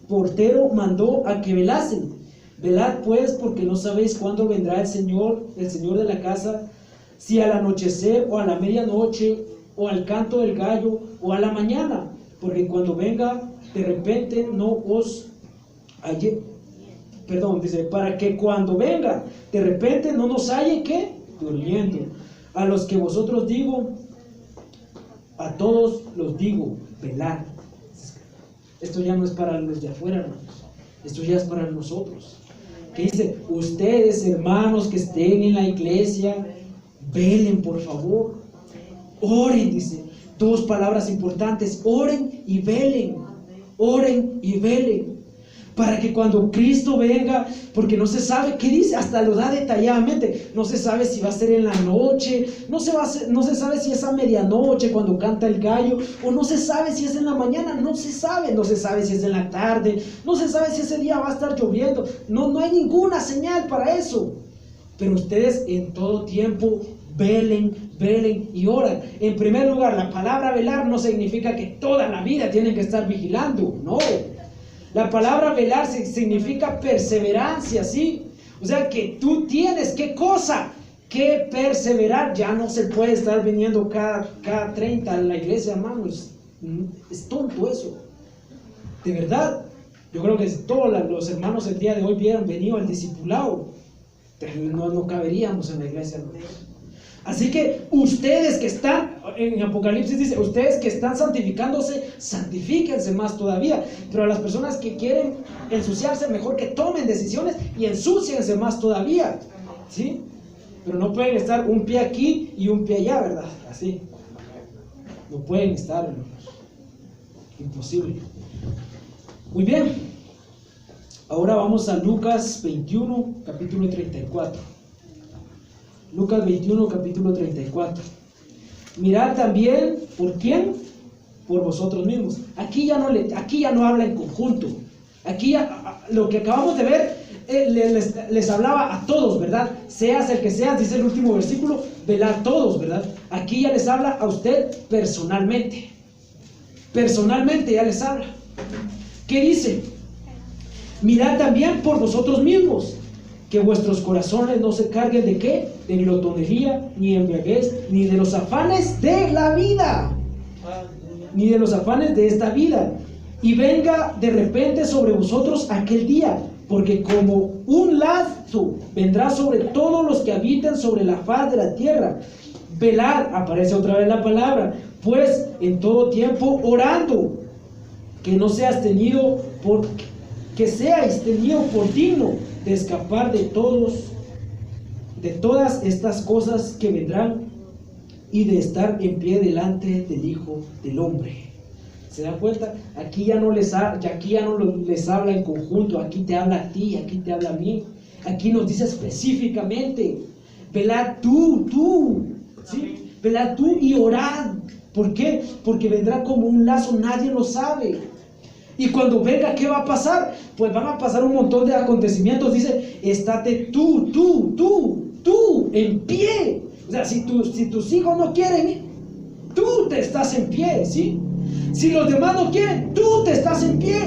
portero mandó a que velasen. Velad pues, porque no sabéis cuándo vendrá el Señor de la casa, si al anochecer o a la medianoche o al canto del gallo o a la mañana, porque cuando venga de repente no os halle, dice, para que cuando venga de repente no nos halle, ¿qué? Durmiendo. A los que vosotros digo, a todos los digo, velad. Esto ya no es para los de afuera, hermanos, esto ya es para nosotros. Que dice, ustedes, hermanos que estén en la iglesia, velen, por favor, oren, dice, dos palabras importantes, oren y velen, para que cuando Cristo venga, porque no se sabe, ¿qué dice? Hasta lo da detalladamente, no se sabe si va a ser en la noche, no se sabe si es a medianoche cuando canta el gallo, o no se sabe si es en la mañana, no se sabe si es en la tarde, no se sabe si ese día va a estar lloviendo, no hay ninguna señal para eso. Pero ustedes en todo tiempo velen y oran. En primer lugar, la palabra velar no significa que toda la vida tienen que estar vigilando, no. La palabra velar significa perseverancia, ¿sí? O sea que tú tienes, ¿qué cosa? Que perseverar. Ya no se puede estar viniendo cada 30 a la iglesia, hermanos. Es tonto eso. De verdad. Yo creo que si todos los hermanos el día de hoy hubieran venido al discipulado, no caberíamos en la iglesia, hermanos. Así que ustedes que están, en Apocalipsis dice, ustedes que están santificándose, santifíquense más todavía. Pero a las personas que quieren ensuciarse, mejor que tomen decisiones y ensúciense más todavía, ¿sí? Pero no pueden estar un pie aquí y un pie allá, ¿verdad? Así. No pueden estar, hermanos. Imposible. Muy bien. Ahora vamos a Lucas 21, capítulo 34. Lucas 21, capítulo 34. Mirad también, ¿por quién? Por vosotros mismos. Aquí ya no habla en conjunto. Aquí lo que acabamos de ver, les hablaba a todos, ¿verdad? Seas el que seas, dice el último versículo, velad todos, ¿verdad? Aquí ya les habla a usted personalmente. Personalmente ya les habla. ¿Qué dice? Mirad también por vosotros mismos, que vuestros corazones no se carguen de ¿qué? De glotonería, ni embriaguez, ni de los afanes de la vida, ni de los afanes de esta vida, y venga de repente sobre vosotros aquel día, porque como un lazo vendrá sobre todos los que habitan sobre la faz de la tierra. Velad, aparece otra vez la palabra, pues en todo tiempo orando, que no seáis tenido por digno de escapar de todas estas cosas que vendrán y de estar en pie delante del Hijo del Hombre. ¿Se dan cuenta? Aquí ya no les habla en conjunto, aquí te habla a ti, aquí te habla a mí, aquí nos dice específicamente, velad tú, ¿sí? Velad tú y orad. ¿Por qué? Porque vendrá como un lazo, nadie lo sabe. Y cuando venga, ¿qué va a pasar? Pues van a pasar un montón de acontecimientos. Dice, estate tú en pie. O sea, si tus hijos no quieren ir, tú te estás en pie, ¿sí? Si los demás no quieren, tú te estás en pie.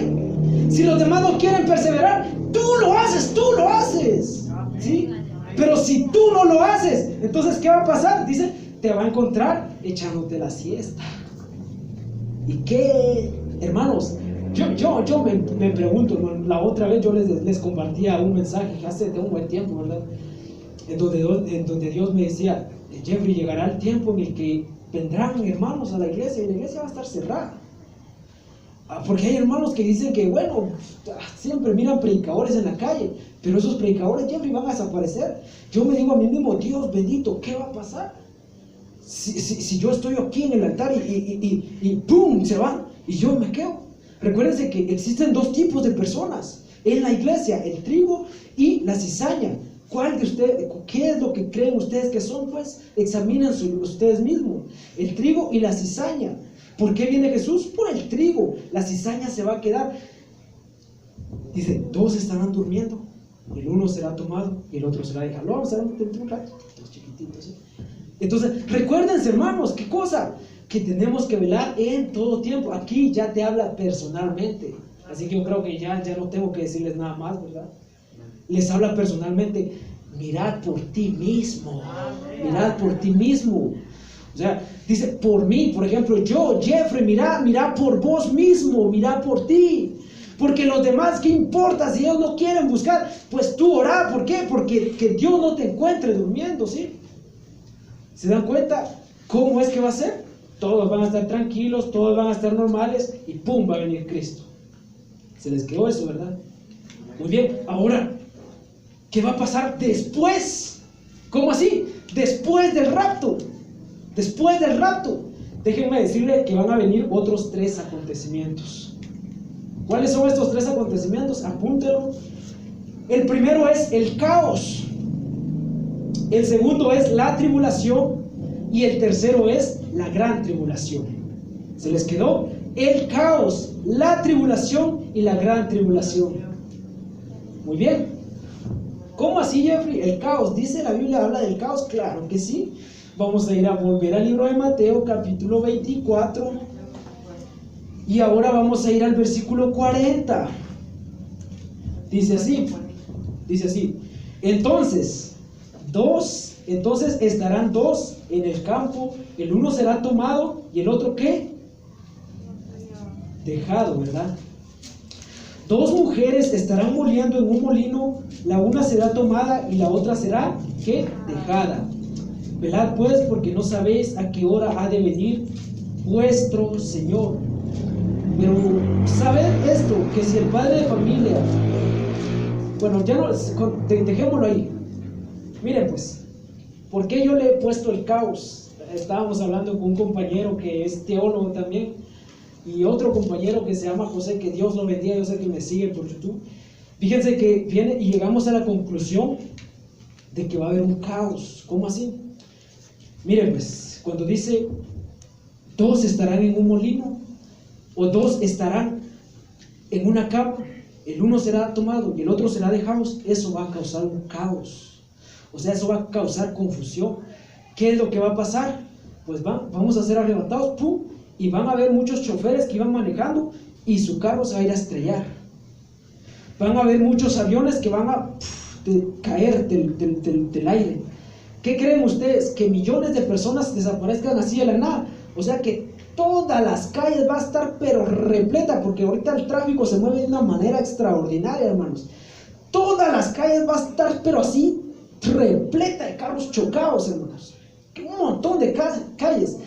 Si los demás no quieren perseverar, tú lo haces, ¿sí? Pero si tú no lo haces, entonces ¿qué va a pasar? Dice, te va a encontrar echándote la siesta. ¿Y qué, hermanos? Yo me pregunto, hermano, la otra vez yo les compartía un mensaje hace de un buen tiempo, ¿verdad? En donde Dios me decía, Jeffrey, llegará el tiempo en el que vendrán hermanos a la iglesia y la iglesia va a estar cerrada. Porque hay hermanos que dicen que, bueno, siempre miran predicadores en la calle, pero esos predicadores siempre van a desaparecer. Yo me digo a mí mismo, Dios bendito, ¿qué va a pasar? Si yo estoy aquí en el altar y ¡pum! Se van y yo me quedo. Recuérdense que existen dos tipos de personas en la iglesia, el trigo y la cizaña. ¿Cuál de ustedes, qué es lo que creen ustedes que son? Pues examínense ustedes mismos. El trigo y la cizaña. ¿Por qué viene Jesús? Por el trigo. La cizaña se va a quedar. Dice, dos estarán durmiendo. El uno será tomado y el otro será dejado. Lo vamos a ver un rato. Dos chiquititos, ¿sí? Entonces, recuérdense, hermanos, ¿qué cosa? Que tenemos que velar en todo tiempo. Aquí ya te habla personalmente. Así que yo creo que ya no tengo que decirles nada más, ¿verdad? Les habla personalmente. Mirad por ti mismo. Mirad por ti mismo. O sea, dice, por mí, por ejemplo, yo, Jeffrey, mira por vos mismo, mira por ti. Porque los demás, ¿qué importa si ellos no quieren buscar? Pues tú orá, ¿por qué? Porque que Dios no te encuentre durmiendo, ¿sí? ¿Se dan cuenta cómo es que va a ser? Todos van a estar tranquilos, todos van a estar normales y ¡pum! Va a venir Cristo. Se les quedó eso, ¿verdad? Muy bien, ahora, ¿qué va a pasar después? ¿Cómo así? Después del rapto. Después del rapto, déjenme decirle que van a venir otros 3 acontecimientos. ¿Cuáles son estos 3 acontecimientos? Apúntelo. El primero es el caos. El segundo es la tribulación. Y el tercero es la gran tribulación. ¿Se les quedó? El caos, la tribulación y la gran tribulación. Muy bien. ¿Cómo así, Jeffrey? El caos. ¿Dice la Biblia habla del caos? Claro que sí. Vamos a ir a volver al libro de Mateo, capítulo 24. Y ahora vamos a ir al versículo 40. Dice así. Entonces estarán 2 en el campo. El uno será tomado y el otro, ¿qué? Dejado, ¿verdad? 2 mujeres estarán moliendo en un molino. La una será tomada y la otra será, ¿qué? Dejada. Velad pues, porque no sabéis a qué hora ha de venir vuestro Señor. Pero sabed esto, que si el padre de familia, bueno, ya no, dejémoslo ahí. Miren pues, ¿por qué yo le he puesto el caos? Estábamos hablando con un compañero que es teólogo también, y otro compañero que se llama José, que Dios lo bendiga, yo sé que me sigue por YouTube. Fíjense que viene y llegamos a la conclusión de que va a haber un caos. ¿Cómo así? Miren pues, cuando dice 2 estarán en un molino o 2 estarán en una cama, el uno será tomado y el otro será dejado, eso va a causar un caos. O sea, eso va a causar confusión. ¿Qué es lo que va a pasar? Pues vamos a ser arrebatados, ¡pum! Y van a haber muchos choferes que iban manejando y su carro se va a ir a estrellar. Van a haber muchos aviones que van a caer del aire. ¿Qué creen ustedes? Que millones de personas desaparezcan así de la nada. O sea que todas las calles va a estar pero repleta, porque ahorita el tráfico se mueve de una manera extraordinaria, hermanos. Todas las calles va a estar pero así repleta de carros chocados, hermanos. Un montón de calles,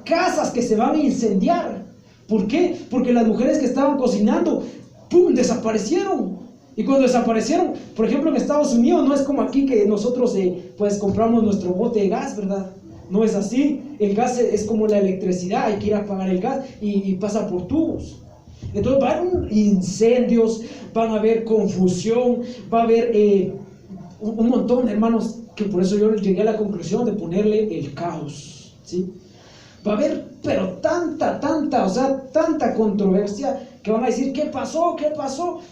casas que se van a incendiar. ¿Por qué? Porque las mujeres que estaban cocinando, ¡pum!, desaparecieron. Y cuando desaparecieron, por ejemplo en Estados Unidos, no es como aquí que nosotros pues compramos nuestro bote de gas, ¿verdad? No es así. El gas es como la electricidad, hay que ir a apagar el gas y pasa por tubos. Entonces va a haber incendios, van a haber confusión, va a haber un montón de hermanos, que por eso yo llegué a la conclusión de ponerle el caos, ¿sí? Va a haber, pero tanta controversia, que van a decir, ¿qué pasó?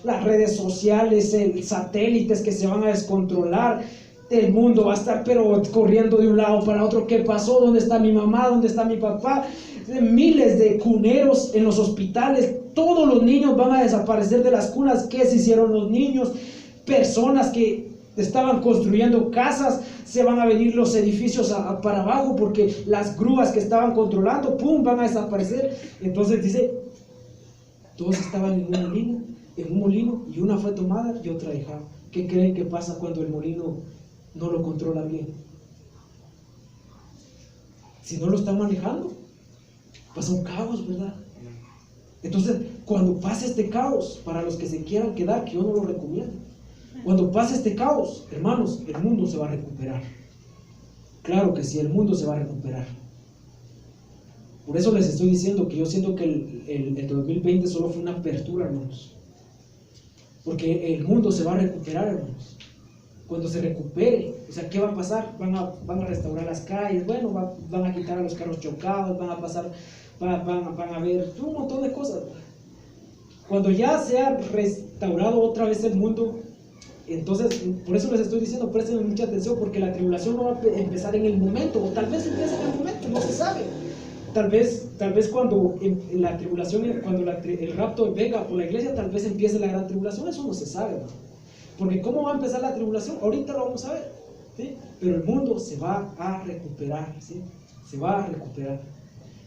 Las redes sociales, satélites que se van a descontrolar, el mundo va a estar pero corriendo de un lado para otro. ¿Qué pasó? ¿Dónde está mi mamá? ¿Dónde está mi papá? Miles de cuneros en los hospitales, todos los niños van a desaparecer de las cunas. ¿Qué se hicieron los niños? Personas que estaban construyendo casas, se van a venir los edificios para abajo, porque las grúas que estaban controlando, ¡pum!, van a desaparecer. Entonces dice, todos estaban en un molino, y una fue tomada y otra dejada. ¿Qué creen que pasa cuando el molino no lo controla bien? Si no lo está manejando, pasa un caos, ¿verdad? Entonces, cuando pase este caos, para los que se quieran quedar, que yo no lo recomiendo, cuando pase este caos, hermanos, el mundo se va a recuperar. Claro que sí, el mundo se va a recuperar. Por eso les estoy diciendo que yo siento que el 2020 solo fue una apertura, hermanos. Porque el mundo se va a recuperar, hermanos. Cuando se recupere, o sea, ¿qué va a pasar? Van a restaurar las calles, bueno, van a quitar a los carros chocados, van a ver un montón de cosas. Cuando ya se ha restaurado otra vez el mundo, entonces, por eso les estoy diciendo, presten mucha atención, porque la tribulación no va a empezar en el momento, o tal vez empiece en el momento, no se sabe. Tal vez cuando la tribulación, cuando el rapto venga por la iglesia, tal vez empiece la gran tribulación, eso no se sabe, ¿no? Porque ¿cómo va a empezar la tribulación? Ahorita lo vamos a ver, ¿sí? Pero el mundo se va a recuperar, ¿sí? Se va a recuperar.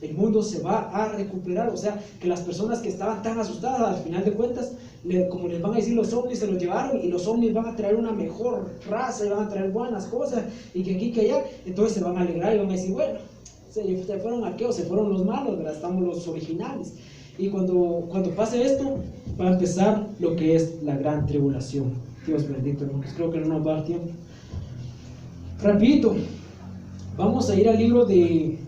El mundo se va a recuperar, o sea, que las personas que estaban tan asustadas, al final de cuentas, como les van a decir, los ovnis se los llevaron y los ovnis van a traer una mejor raza y van a traer buenas cosas y que aquí, que allá, entonces se van a alegrar y van a decir, bueno, se fueron aquellos, se fueron los malos, ¿verdad? Estamos los originales. Y cuando pase esto, va a empezar lo que es la gran tribulación. Dios bendito, hermanos, creo que no nos va a dar tiempo. Rapidito, vamos a ir al libro de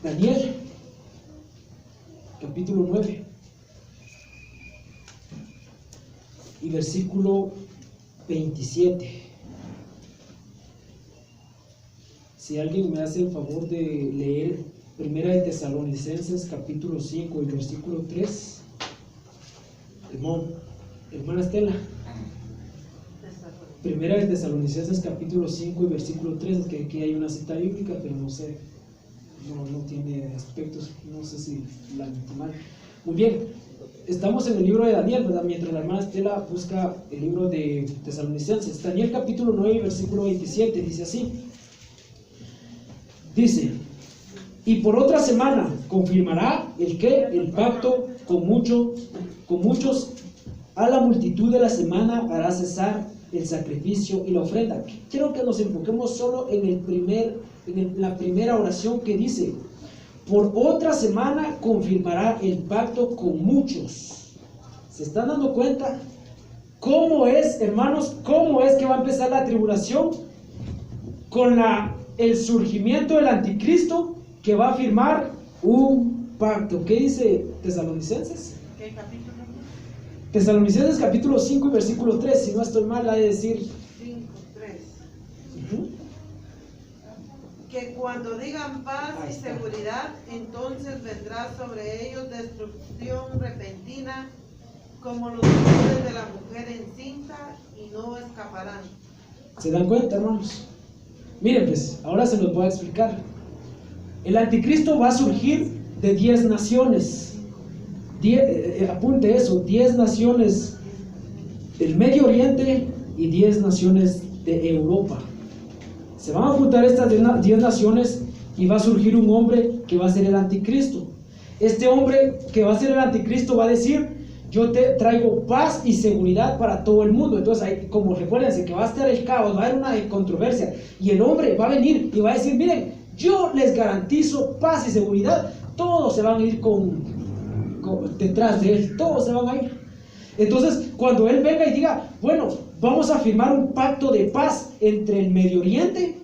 Daniel, capítulo 9 y versículo 27. Si alguien me hace el favor de leer Primera de Tesalonicenses capítulo 5 y versículo 3. Hermana Estela. Primera de Tesalonicenses capítulo 5 y versículo 3. Es que aquí hay una cita bíblica, pero no sé, no tiene aspectos, no sé si la metí mal. Muy bien, estamos en el libro de Daniel, ¿verdad? Mientras la hermana Estela busca el libro de Tesalonicenses. Daniel capítulo 9 y versículo 27 dice así. Dice: y por otra semana confirmará el pacto con muchos. A la multitud de la semana hará cesar el sacrificio y la ofrenda. Quiero que nos enfoquemos solo en la primera oración que dice: por otra semana confirmará el pacto con muchos. ¿Se están dando cuenta? ¿Cómo es, hermanos? ¿Cómo es que va a empezar la tribulación? Con el surgimiento del anticristo, que va a firmar un pacto. ¿Qué dice Tesalonicenses? ¿Qué capítulo? Tesalonicenses capítulo 5 y versículo 3. Si no estoy mal, ha de decir 5, 3. Que cuando digan paz y seguridad, entonces vendrá sobre ellos destrucción repentina, como los dolores de la mujer encinta, y no escaparán. ¿Se dan cuenta, hermanos? Miren, pues, ahora se los voy a explicar. El anticristo va a surgir de 10 naciones. Apunte eso: 10 naciones del Medio Oriente y 10 naciones de Europa. Se van a juntar estas 10 naciones y va a surgir un hombre que va a ser el anticristo. Este hombre que va a ser el anticristo va a decir: yo te traigo paz y seguridad para todo el mundo. Entonces, ahí, como recuérdense que va a estar el caos, va a haber una controversia, y el hombre va a venir y va a decir: miren, yo les garantizo paz y seguridad. Todos se van a ir detrás de él, todos se van a ir. Entonces, cuando él venga y diga: bueno, vamos a firmar un pacto de paz entre el Medio Oriente,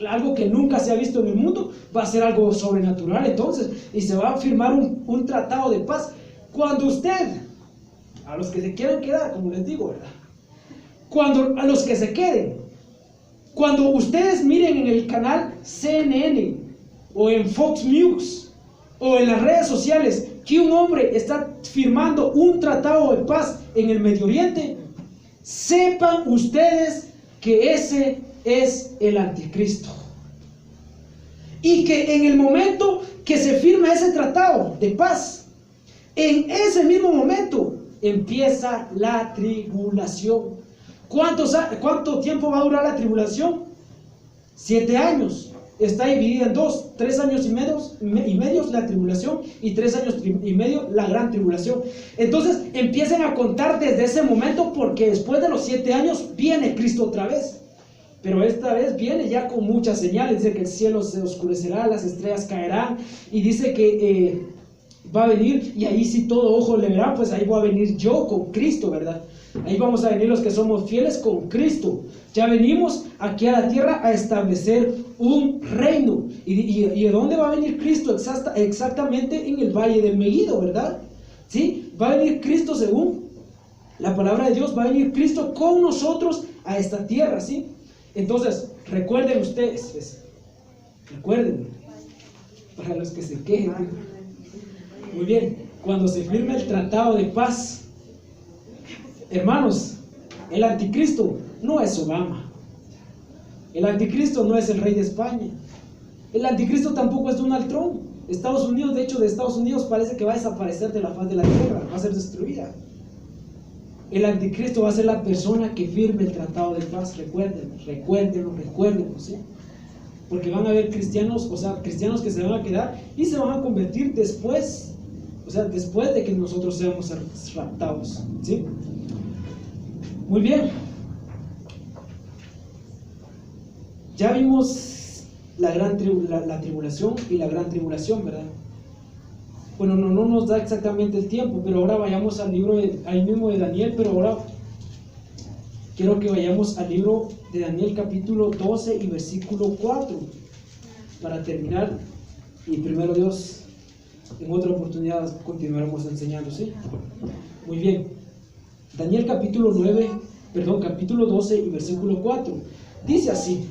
algo que nunca se ha visto en el mundo, va a ser algo sobrenatural entonces, y se va a firmar un tratado de paz. Cuando usted, a los que se quieran quedar, como les digo, ¿verdad? A los que se queden, cuando ustedes miren en el canal CNN o en Fox News o en las redes sociales que un hombre está firmando un tratado de paz en el Medio Oriente, sepan ustedes que ese es el anticristo, y que en el momento que se firma ese tratado de paz, en ese mismo momento empieza la tribulación. ¿Cuánto tiempo va a durar la tribulación? 7 años. Está dividida en 2, 3 años y medio la tribulación, y 3 años y medio la gran tribulación. Entonces empiecen a contar desde ese momento, porque después de los 7 años viene Cristo otra vez. Pero esta vez viene ya con muchas señales. Dice que el cielo se oscurecerá, las estrellas caerán, y dice que Va a venir, y ahí sí todo ojo le verá, pues ahí voy a venir yo con Cristo, ¿verdad? Ahí vamos a venir los que somos fieles con Cristo. Ya venimos aquí a la tierra a establecer un reino. ¿Y de dónde va a venir Cristo? Exactamente en el Valle del Megiddo, ¿verdad? ¿Sí? Va a venir Cristo según la palabra de Dios, va a venir Cristo con nosotros a esta tierra, ¿sí? Entonces, recuerden ustedes, pues, recuerden, para los que se quejen. Muy bien, cuando se firme el tratado de paz, hermanos, el anticristo no es Obama, el anticristo no es el rey de España, el anticristo tampoco es Donald Trump. Estados Unidos, de hecho, de Estados Unidos parece que va a desaparecer de la faz de la tierra, va a ser destruida. El anticristo va a ser la persona que firme el tratado de paz. Recuérdenlo, ¿sí? Porque van a haber cristianos, o sea, cristianos que se van a quedar y se van a convertir después, o sea, después de que nosotros seamos raptados, ¿sí? Muy bien. Ya vimos la tribulación y la gran tribulación, ¿verdad? Bueno, no nos da exactamente el tiempo, pero ahora vayamos al libro ahí mismo de Daniel, pero ahora quiero que vayamos al libro de Daniel capítulo 12 y versículo 4 para terminar, y primero Dios, en otra oportunidad continuaremos enseñando, ¿sí? Muy bien. Daniel capítulo 12 y versículo 4 dice así: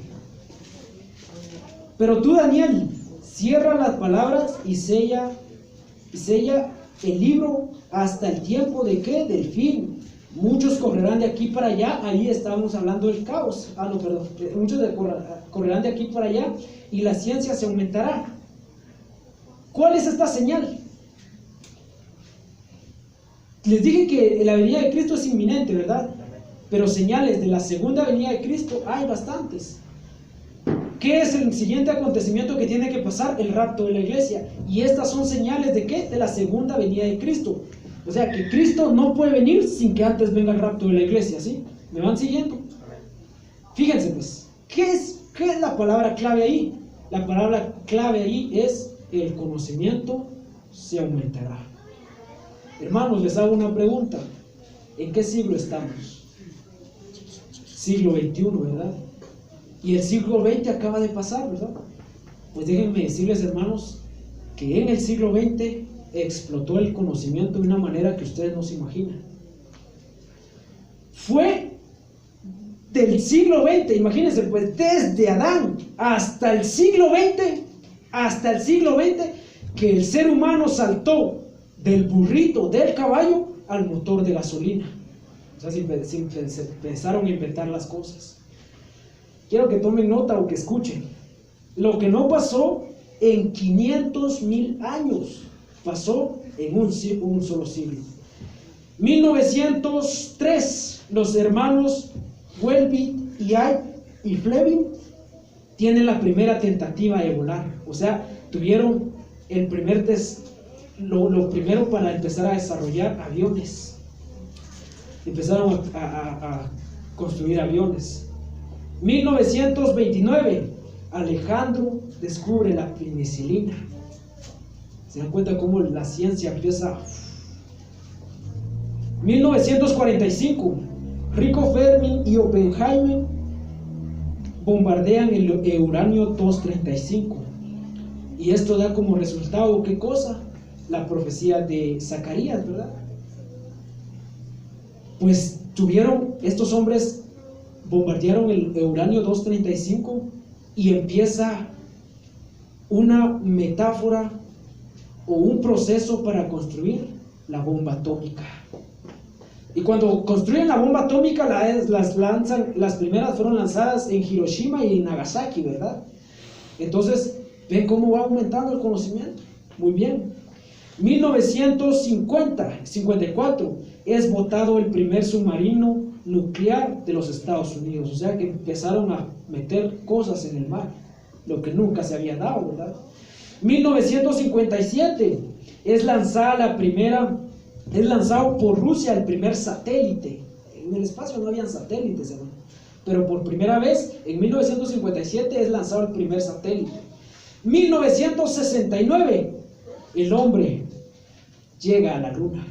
pero tú, Daniel, cierra las palabras y sella el libro hasta el tiempo de ¿qué? Del fin. Muchos correrán de aquí para allá. Ahí estábamos hablando del caos. Muchos correrán de aquí para allá y la ciencia se aumentará. ¿Cuál es esta señal? Les dije que la venida de Cristo es inminente, ¿verdad? Pero señales de la segunda venida de Cristo hay bastantes. ¿Qué es el siguiente acontecimiento que tiene que pasar? El rapto de la iglesia. Y estas son señales ¿de qué? De la segunda venida de Cristo. O sea que Cristo no puede venir sin que antes venga el rapto de la iglesia, ¿sí? ¿Me van siguiendo? Fíjense pues, ¿qué es la palabra clave ahí? La palabra clave ahí es: el conocimiento se aumentará. Hermanos, les hago una pregunta. ¿En qué siglo estamos? Siglo XXI, ¿verdad? Y el siglo XX acaba de pasar, ¿verdad? Pues déjenme decirles, hermanos, que en el siglo XX explotó el conocimiento de una manera que ustedes no se imaginan. Fue del siglo XX, imagínense, pues desde Adán hasta el siglo XX, que el ser humano saltó del burrito, del caballo, al motor de gasolina. O sea, se empezaron a inventar las cosas. Quiero que tomen nota o que escuchen. Lo que no pasó en 500,000 años, pasó en un solo siglo. 1903, los hermanos Welby y Ike y Fleming tienen la primera tentativa de volar. O sea, tuvieron el primer lo primero para empezar a desarrollar aviones. Empezaron a construir aviones. 1929, Alejandro descubre la penicilina. ¿Se dan cuenta cómo la ciencia empieza? 1945, Rico Fermi y Oppenheimer bombardean el uranio 235. Y esto da como resultado, ¿qué cosa? La profecía de Zacarías, ¿verdad? Pues estos hombres bombardearon el uranio 235 y empieza una metáfora o un proceso para construir la bomba atómica. Y cuando construyen la bomba atómica, las primeras fueron lanzadas en Hiroshima y en Nagasaki, ¿verdad? Entonces, ven cómo va aumentando el conocimiento. Muy bien. 1954 es botado el primer submarino nuclear de los Estados Unidos. O sea que empezaron a meter cosas en el mar, lo que nunca se había dado, ¿verdad? 1957 es lanzado por Rusia el primer satélite. En el espacio no habían satélites, hermano, pero por primera vez en 1957 es lanzado el primer satélite. 1969 el hombre llega a la luna.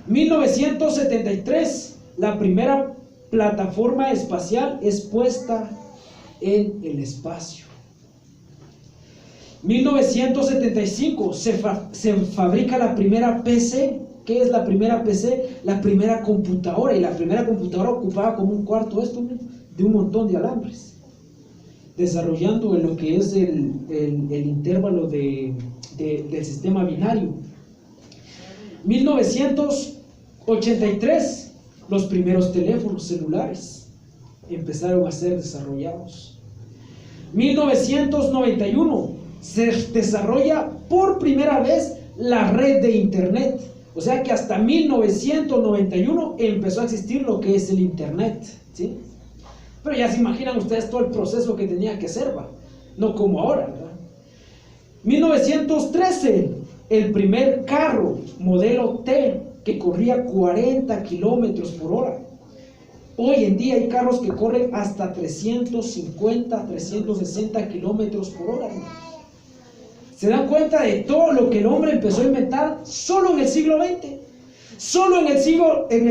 1973, la primera plataforma espacial es puesta en el espacio. 1975 se fabrica la primera PC. ¿Qué es la primera PC? La primera computadora, y la primera computadora ocupaba como un cuarto esto, de un montón de alambres, desarrollando lo que es el intervalo del sistema binario. 1983, los primeros teléfonos celulares empezaron a ser desarrollados. 1991, se desarrolla por primera vez la red de internet. O sea que hasta 1991 empezó a existir lo que es el internet, ¿sí? Pero ya se imaginan ustedes todo el proceso que tenía que ser, ¿va? No como ahora, ¿verdad? 1913, el primer carro modelo T que corría 40 kilómetros por hora. Hoy en día hay carros que corren hasta 350, 360 kilómetros por hora, ¿no? ¿Se dan cuenta de todo lo que el hombre empezó a inventar solo en el siglo XX? Solo en el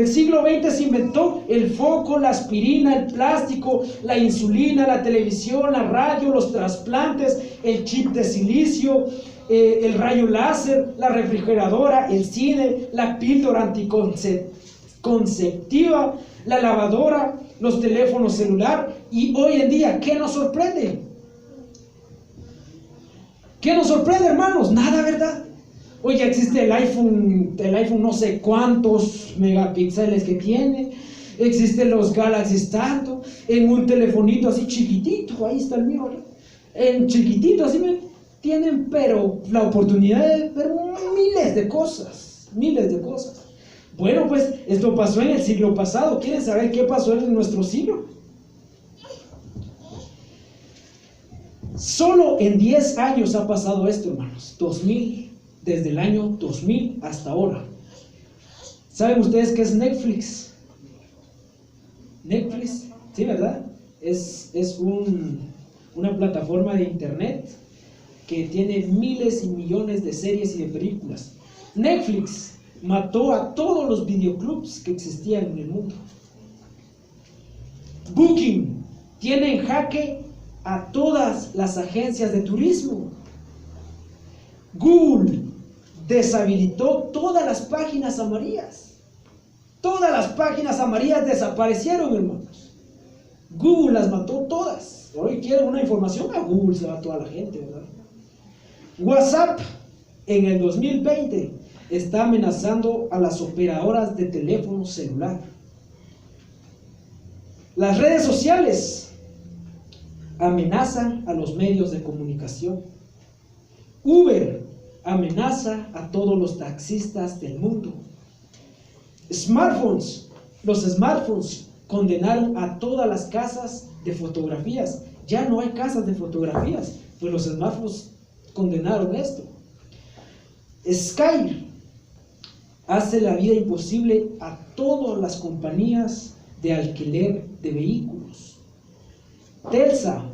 siglo XX se inventó el foco, la aspirina, el plástico, la insulina, la televisión, la radio, los trasplantes, el chip de silicio, el rayo láser, la refrigeradora, el cine, la píldora anticonceptiva, la lavadora, los teléfonos celular. Y hoy en día, ¿qué nos sorprende? ¿Qué nos sorprende, hermanos? Nada, ¿verdad? Hoy ya existe el iPhone no sé cuántos megapíxeles que tiene, existen los Galaxy tanto, en un telefonito así chiquitito, ahí está el mío, ¿no? En chiquitito así tienen, pero la oportunidad de ver miles de cosas. Bueno, pues esto pasó en el siglo pasado. ¿Quieren saber qué pasó en nuestro siglo? Solo en 10 años ha pasado esto, hermanos. 2000, desde el año 2000 hasta ahora. ¿Saben ustedes qué es Netflix? Netflix, sí, ¿verdad? Es una plataforma de internet que tiene miles y millones de series y de películas. Netflix mató a todos los videoclubs que existían en el mundo. Booking tiene en jaque a todas las agencias de turismo. Google deshabilitó todas las páginas amarillas. Todas las páginas amarillas desaparecieron, hermanos. Google las mató todas. Hoy quieren una información, a Google se va toda la gente, ¿verdad? WhatsApp en el 2020 está amenazando a las operadoras de teléfono celular. Las redes sociales amenazan a los medios de comunicación. Uber amenaza a todos los taxistas del mundo. Los smartphones condenaron a todas las casas de fotografías. Ya no hay casas de fotografías, pues los smartphones condenaron esto. Skype hace la vida imposible a todas las compañías de alquiler de vehículos. Telsa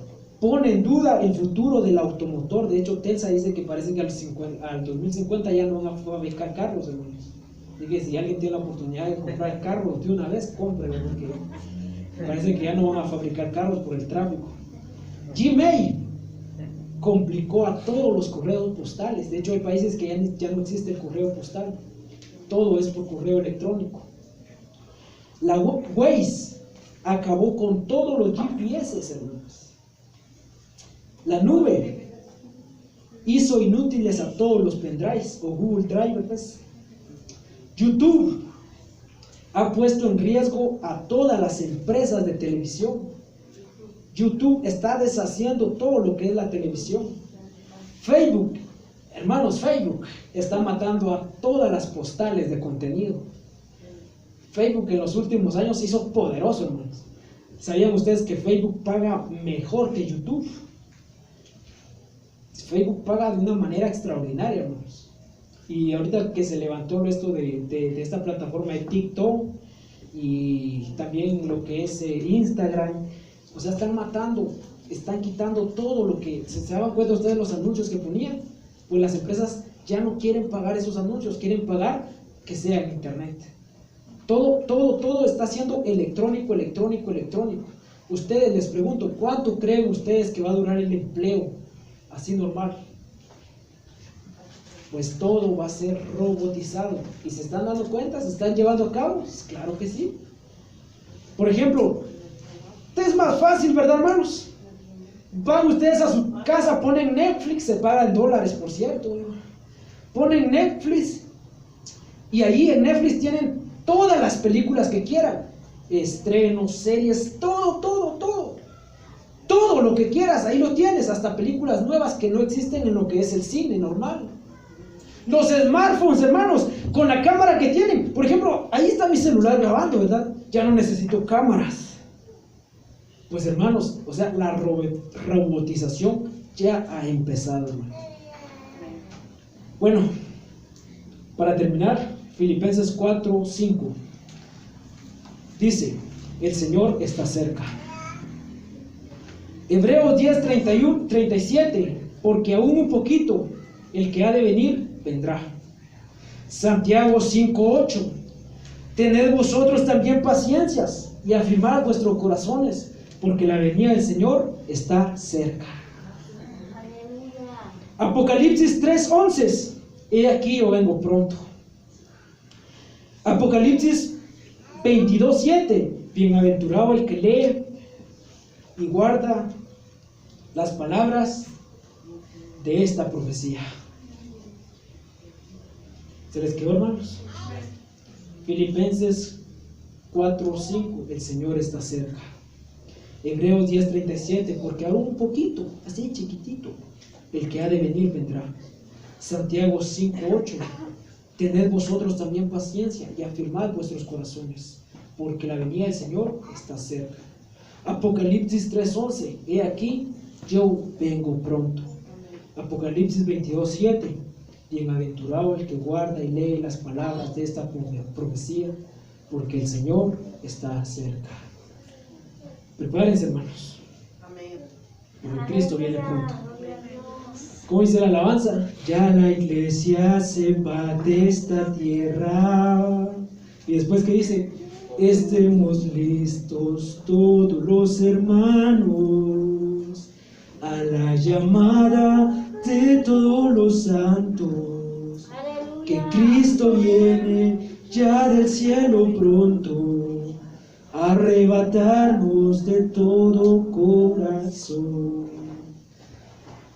pone en duda el futuro del automotor. De hecho, Telsa dice que parece que al 2050 ya no van a fabricar carros, hermanos. Así que si alguien tiene la oportunidad de comprar carros de una vez, cómprelo, porque parece que ya no van a fabricar carros por el tráfico. Gmail complicó a todos los correos postales. De hecho, hay países que ya no existe el correo postal. Todo es por correo electrónico. La Waze acabó con todos los GPS, hermanos. La nube hizo inútiles a todos los pendrives o Google Drive, pues. YouTube ha puesto en riesgo a todas las empresas de televisión. YouTube está deshaciendo todo lo que es la televisión. Facebook, hermanos, Facebook está matando a todas las postales de contenido. Facebook en los últimos años se hizo poderoso, hermanos. ¿Sabían ustedes que Facebook paga mejor que YouTube? Facebook paga de una manera extraordinaria, hermanos. Y ahorita que se levantó esto de esta plataforma de TikTok y también lo que es Instagram, o sea, están quitando todo lo que, ¿se daban cuenta ustedes los anuncios que ponían? Pues las empresas ya no quieren pagar esos anuncios, quieren pagar que sea en internet. Todo está siendo electrónico. Ustedes, les pregunto, ¿cuánto creen ustedes que va a durar el empleo así normal? Pues todo va a ser robotizado. ¿Y se están dando cuenta? ¿Se están llevando a cabo? Pues claro que sí. Por ejemplo, es más fácil, ¿verdad, hermanos? Van ustedes a su casa, ponen Netflix, se pagan dólares, por cierto. Ponen Netflix y ahí en Netflix tienen todas las películas que quieran, estrenos, series, todo lo que quieras, ahí lo tienes, hasta películas nuevas que no existen en lo que es el cine normal. Los smartphones, hermanos, con la cámara que tienen, por ejemplo, ahí está mi celular grabando, ¿verdad? Ya no necesito cámaras. Pues hermanos, o sea, la robotización ya ha empezado, hermano. Bueno, para terminar, Filipenses 4:5 dice: el Señor está cerca. Hebreos 10:37, porque aún un poquito, el que ha de venir, vendrá. Santiago 5:8, tened vosotros también paciencias y afirmad vuestros corazones, porque la venida del Señor está cerca. Apocalipsis 3:11, he aquí yo vengo pronto. Apocalipsis 22:7, bienaventurado el que lee y guarda las palabras de esta profecía. ¿Se les quedó, hermanos? Filipenses 4:5, el Señor está cerca. Hebreos 10:37, porque aún un poquito, así chiquitito, el que ha de venir vendrá. Santiago 5:8, tened vosotros también paciencia y afirmad vuestros corazones, porque la venida del Señor está cerca. Apocalipsis 3:11, he aquí yo vengo pronto. Apocalipsis 22:7, bienaventurado el que guarda y lee las palabras de esta profecía, porque el Señor está cerca. Prepárense, hermanos, porque Cristo viene pronto. ¿Cómo dice la alabanza? Ya la iglesia se va de esta tierra. Y después, ¿qué dice? Estemos listos todos los hermanos a la llamada de todos los santos. ¡Aleluya! Que Cristo viene ya del cielo pronto a arrebatarnos de todo corazón.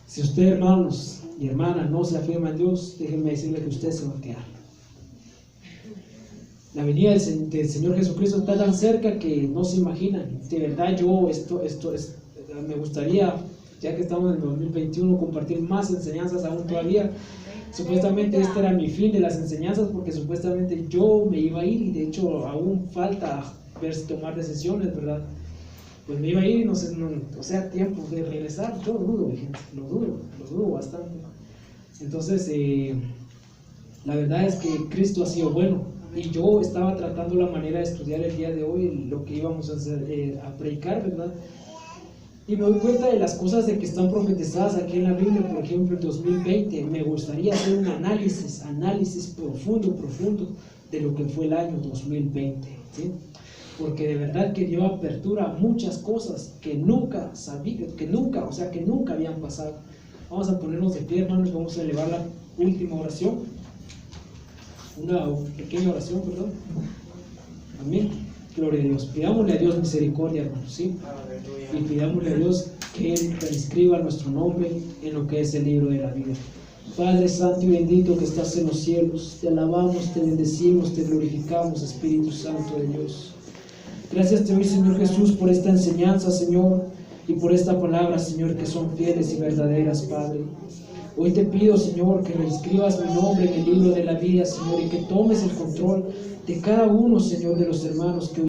Si usted, hermanos y hermanas, no se afirma en Dios, déjenme decirle que usted se va a quedar. La venida del Señor Jesucristo está tan cerca que no se imaginan. De verdad, me gustaría, ya que estamos en el 2021, compartir más enseñanzas aún todavía. Supuestamente este era mi fin de las enseñanzas, porque supuestamente yo me iba a ir, y de hecho aún falta tomar decisiones, ¿verdad? Pues me iba a ir y no sea tiempo de regresar. Yo lo dudo, gente, lo dudo bastante. Entonces, la verdad es que Cristo ha sido bueno, y yo estaba tratando la manera de estudiar el día de hoy lo que íbamos a hacer, a predicar, ¿verdad? Y me doy cuenta de las cosas de que están profetizadas aquí en la Biblia. Por ejemplo, el 2020, me gustaría hacer un análisis profundo de lo que fue el año 2020, ¿sí? Porque de verdad que dio apertura a muchas cosas que nunca habían pasado. Vamos a ponernos de pie, hermanos, vamos a elevar la última oración, una pequeña oración, perdón. Amén. Gloria a Dios. Pidámosle a Dios misericordia, hermanos, ¿sí? Y pidámosle a Dios que Él inscriba nuestro nombre en lo que es el libro de la vida. Padre santo y bendito que estás en los cielos, te alabamos, te bendecimos, te glorificamos, Espíritu Santo de Dios. Gracias te doy, Señor Jesús, por esta enseñanza, Señor, y por esta palabra, Señor, que son fieles y verdaderas, Padre. Hoy te pido, Señor, que reinscribas mi nombre en el libro de la vida, Señor, y que tomes el control de cada uno, Señor, de los hermanos que hoy